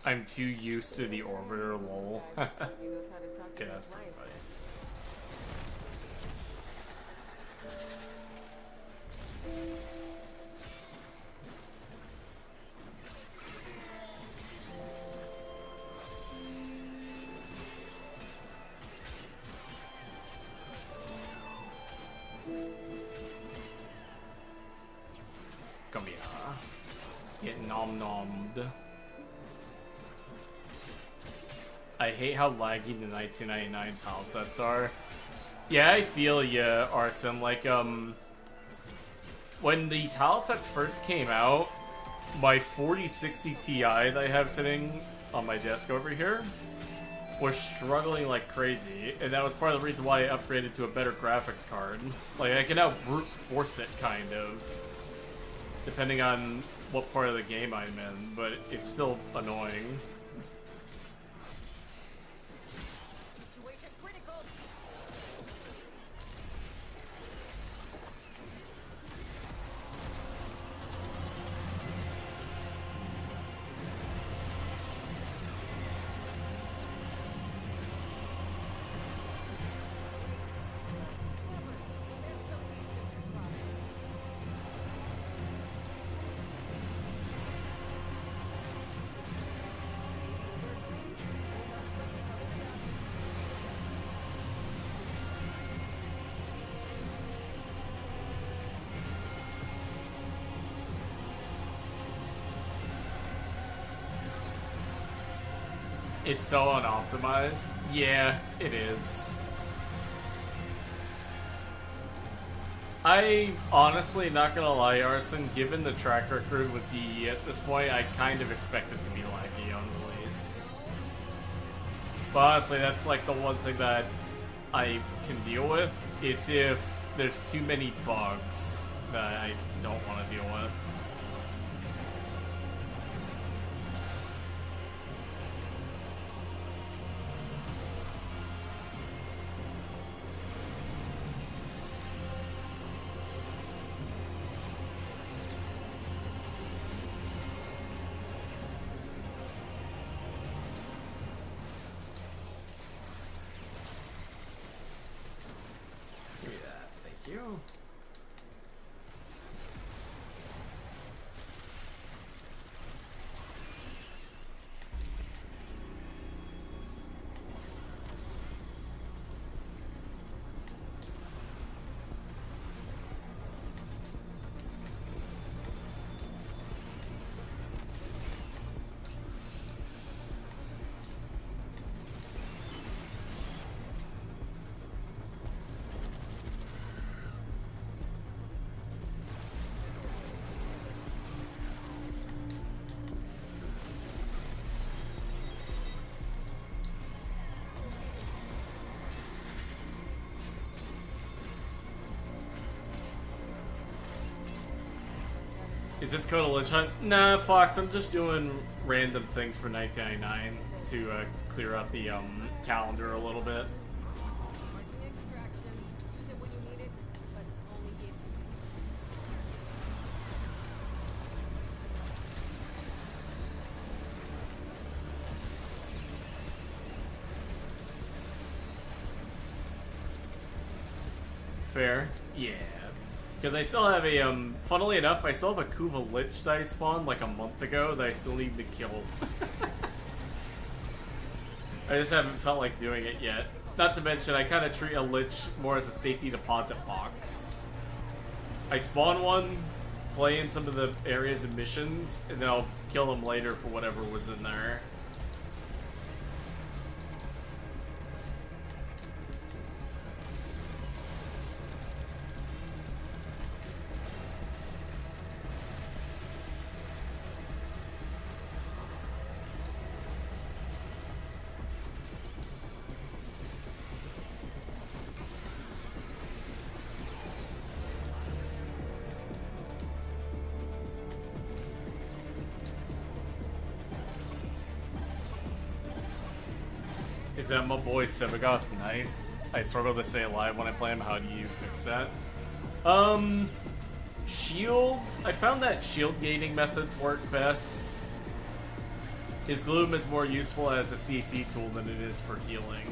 I'm too used to the orbiter, lol. He knows how to talk to Okay, his that's pretty clients. funny. Come here. Get nom-nommed. I hate how laggy the 1999 tile sets are. Yeah, I feel ya, Arson. Like, when the tile sets first came out, my 4060 Ti that I have sitting on my desk over here was struggling like crazy, and that was part of the reason why I upgraded to a better graphics card. Like, I can now brute force it, kind of, depending on what part of the game I'm in, but it's still annoying. Situation critical. It's so unoptimized. Yeah, it is. I honestly, not gonna lie, Arson, given the track record with DE at this point, I kind of expect it to be laggy on release. But honestly, that's like the one thing that I can deal with. It's if there's too many bugs that I don't want to deal with. Thank you. Is this code a lich hunt? Nah, Fox, I'm just doing random things for 1999 to clear out the calendar a little bit. Marking extraction. Use it when you need it, but only if. Fair? Yeah. Because I still have a, funnily enough, I still have a Kuva Lich that I spawned like a month ago that I still need to kill. I just haven't felt like doing it yet. Not to mention, I kind of treat a Lich more as a safety deposit box. I spawn one, play in some of the areas and missions, and then I'll kill them later for whatever was in there. Is that my boy Sevagoth nice? I struggle to stay alive when I play him. How do you fix that? Shield. I found that shield gating methods work best. His gloom is more useful as a CC tool than it is for healing.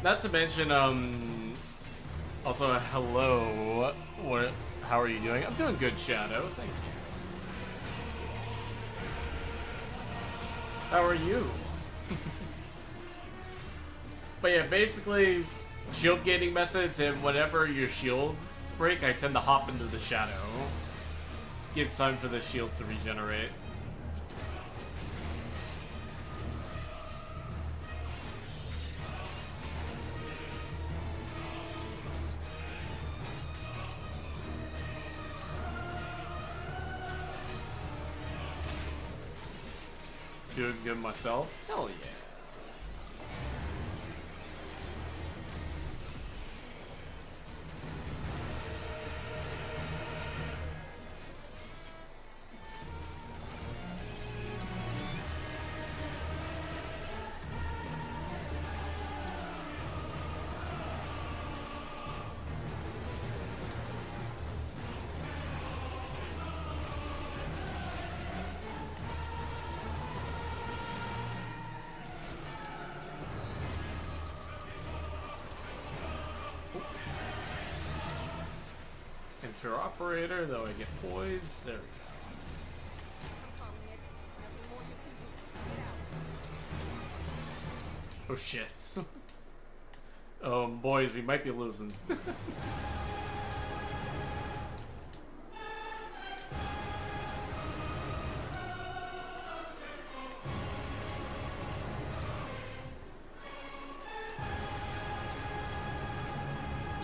Not to mention, also, hello. How are you doing? I'm doing good, Shadow. Thank you. How are you? But yeah, basically, shield gaining methods, and whenever your shields break, I tend to hop into the Shadow. Gives time for the shields to regenerate. Doing good myself? Hell yeah. Enter operator, though I get poised. There we go. Oh shit. Boys, we might be losing.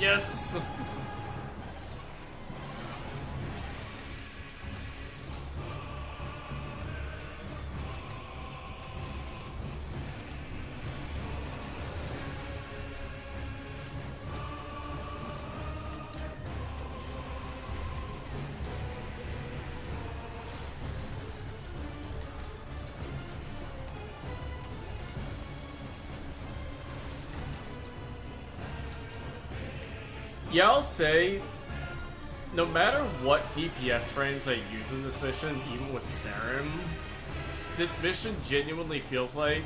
Yes! Yeah, I'll say, no matter what DPS frames I use in this mission, even with Serum, this mission genuinely feels like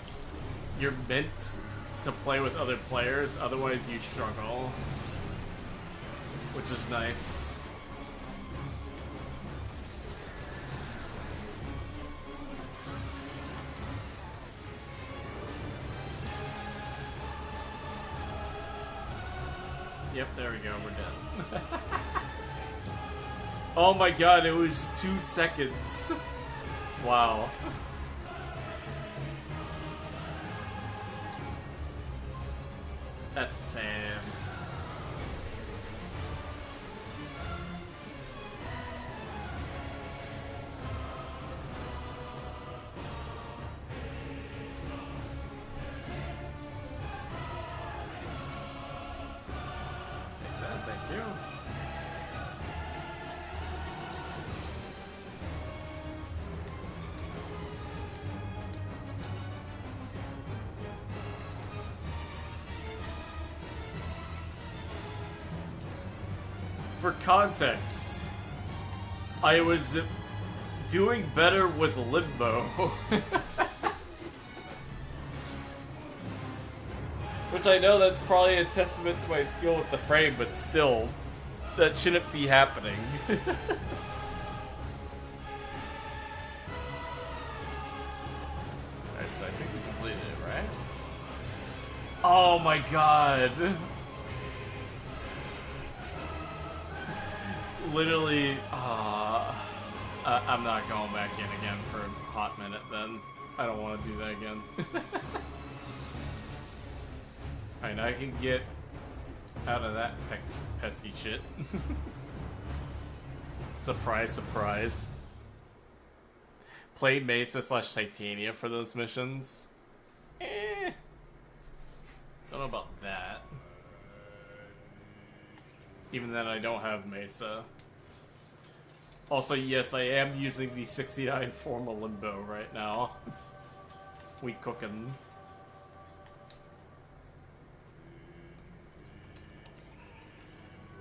you're meant to play with other players, otherwise you struggle. Which is nice. Yep, there we go, we're done. Oh my god, it was 2 seconds. Wow. That's Sam. Thank you. For context, I was doing better with Limbo. Which I know that's probably a testament to my skill with the frame, but still, that shouldn't be happening. Alright, so I think we completed it, right? Oh my god! Literally, I'm not going back in again for a hot minute then. I don't want to do that again. Alright, now I can get out of that pesky shit. Surprise, surprise. Play Mesa / Titania for those missions. Don't know about that. Even then, I don't have Mesa. Also, yes, I am using the 69 Forma Limbo right now. We cooking.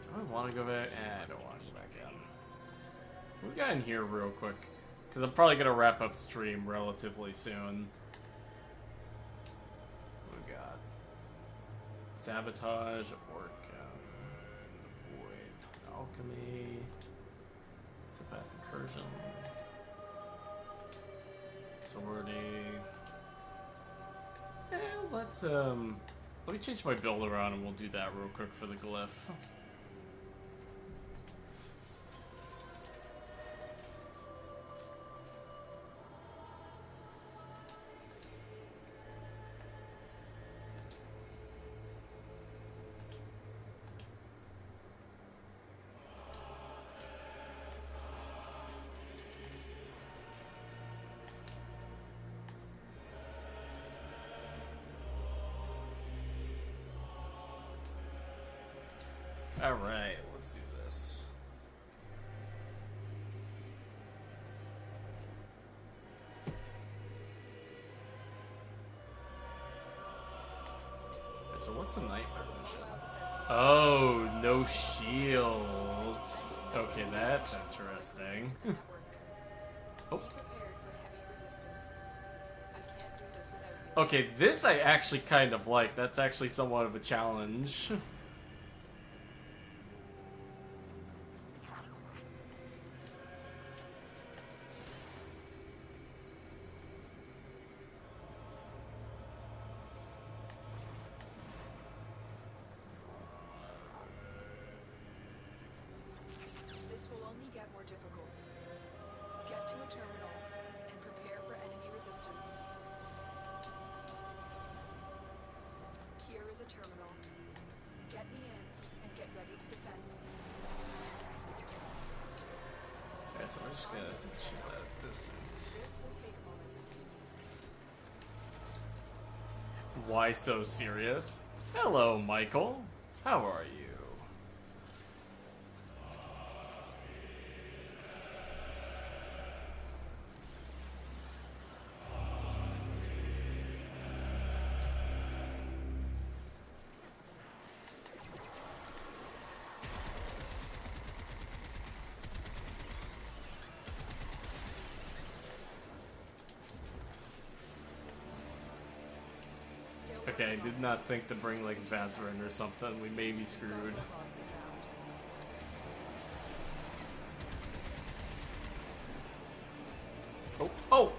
Do I want to go back? I don't want to go back in. We got in here real quick. Because I'm probably going to wrap up stream relatively soon. What we got? Sabotage, Orca, Void, Alchemy, Path Incursion, Sorting. Let me change my build around and we'll do that real quick for the glyph. Alright, let's do this. Okay, so what's the nightmare mission? Oh, no shields. Okay, that's interesting. Oh. Okay, this I actually kind of like. That's actually somewhat of a challenge. Why so serious? Hello, Michael. How are you? Okay, I did not think to bring like Vazarin or something. We may be screwed. Oh, oh!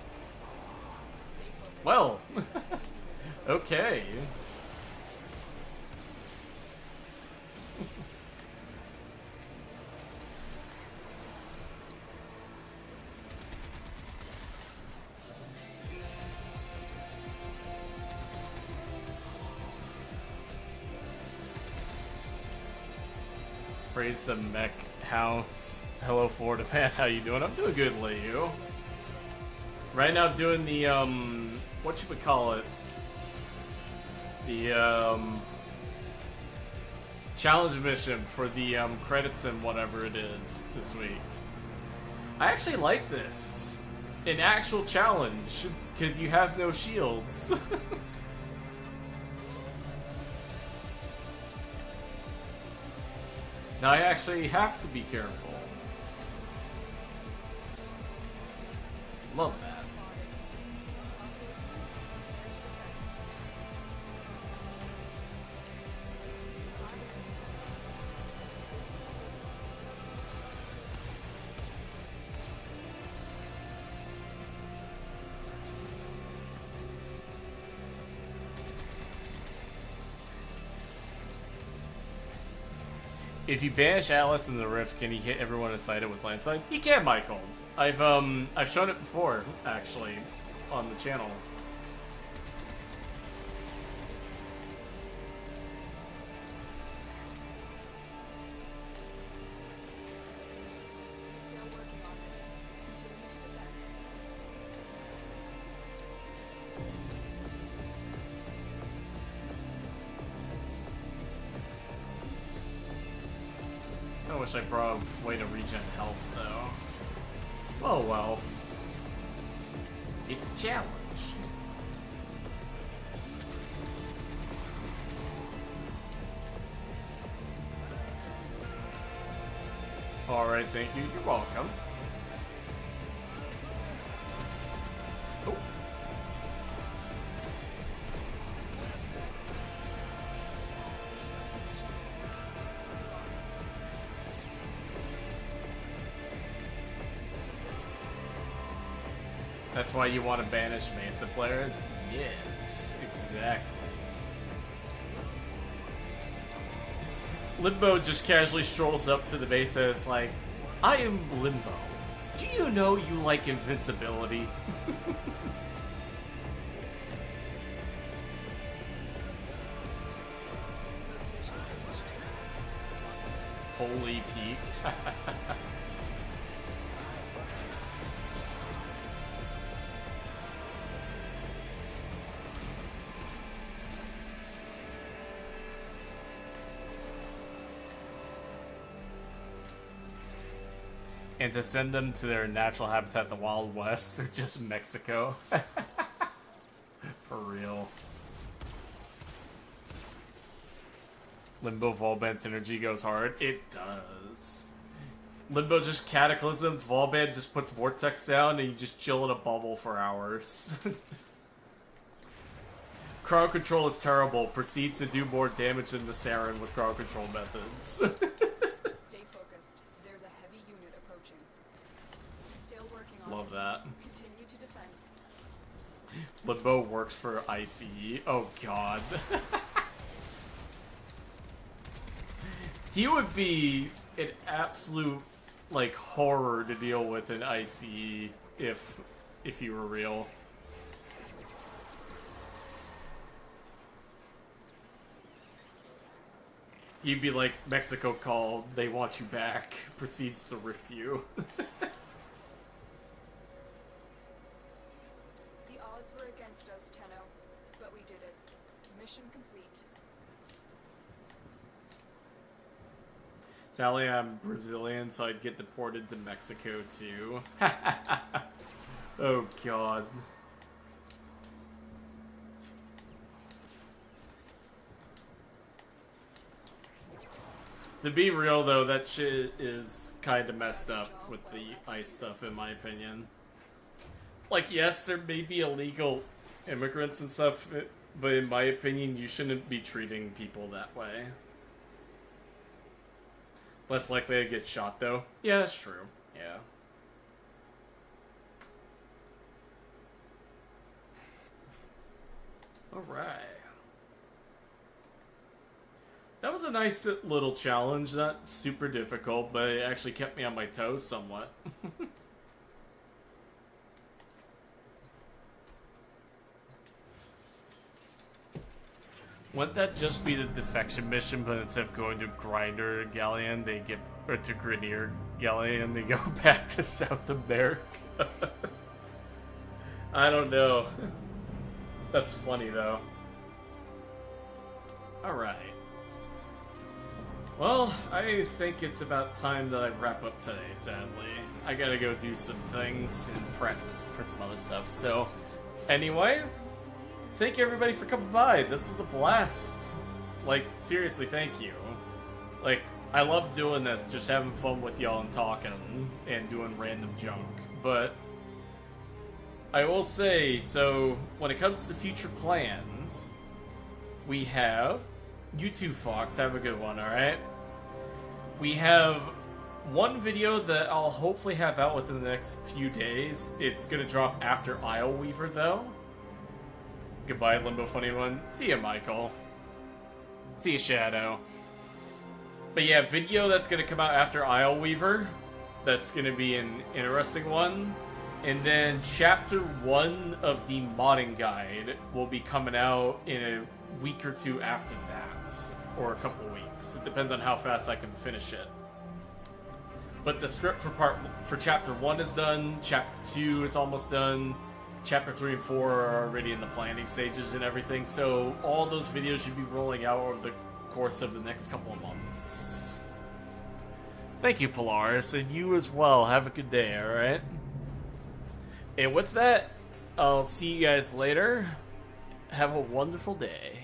Well, okay. Praise the mech hounds. Hello, Florida man. How you doing? I'm doing good, Leyu. Right now, doing the what should we call it? The challenge mission for the credits and whatever it is this week. I actually like this. An actual challenge because you have no shields. Now I actually have to be careful. Love that. If you banish Atlas in the Rift, can he hit everyone inside it with landslide? He can, Michael. I've shown it before, actually, on the channel. wish I brought a way to regen health, though. Oh well. It's a challenge. Alright, thank you. You're welcome. Oh. That's why you want to banish Mesa players? Yes, exactly. Limbo just casually strolls up to the base and it's like, I am Limbo. Do you know you like invincibility? Holy Pete. And to send them to their natural habitat, the Wild West, or just Mexico. For real. Limbo Volband synergy goes hard. It does. Limbo just cataclysms, Volband just puts Vortex down, and you just chill in a bubble for hours. Crowd control is terrible. Proceeds to do more damage than the Saren with crowd control methods. Stay focused. There's a heavy unit approaching. Still working on Love it. that. Continue to defend. Limbo works for ICE. Oh god. He would be an absolute, like, horror to deal with in ICE if he were real. He'd be like, Mexico called, they want you back, proceeds to rift you. The odds were against us, Tenno, but we did it. Mission complete. Sally, I'm Brazilian, so I'd get deported to Mexico too. Oh god. To be real though, that shit is kind of messed up with the ICE stuff in my opinion. Like, yes, there may be illegal immigrants and stuff, but in my opinion, you shouldn't be treating people that way. Less likely to get shot, though. Yeah, that's true. Yeah. Alright. That was a nice little challenge. Not super difficult, but it actually kept me on my toes somewhat. Wouldn't that just be the defection mission, but instead of going to Grinder Galleon, they get, or to Grenier Galleon, they go back to South America? I don't know. That's funny, though. Alright. Well, I think it's about time that I wrap up today, sadly. I gotta go do some things and prep for some other stuff, so... Anyway... Thank you everybody for coming by. This was a blast. Like, seriously, thank you. Like, I love doing this, just having fun with y'all and talking and doing random junk. But I will say, so when it comes to future plans, we have you two, Fox, have a good one, alright? We have one video that I'll hopefully have out within the next few days. It's gonna drop after Isle Weaver though. Goodbye, Limbo Funny One. See ya, Michael. See ya, Shadow. But yeah, video that's gonna come out after Isle Weaver. That's gonna be an interesting one. And then chapter 1 of the modding guide will be coming out in a week or two after that. Or a couple weeks. It depends on how fast I can finish it. But the script for chapter 1 is done. Chapter 2 is almost done. Chapter 3 and 4 are already in the planning stages and everything, so all those videos should be rolling out over the course of the next couple of months. Thank you, Polaris, and you as well. Have a good day, alright? And with that, I'll see you guys later. Have a wonderful day.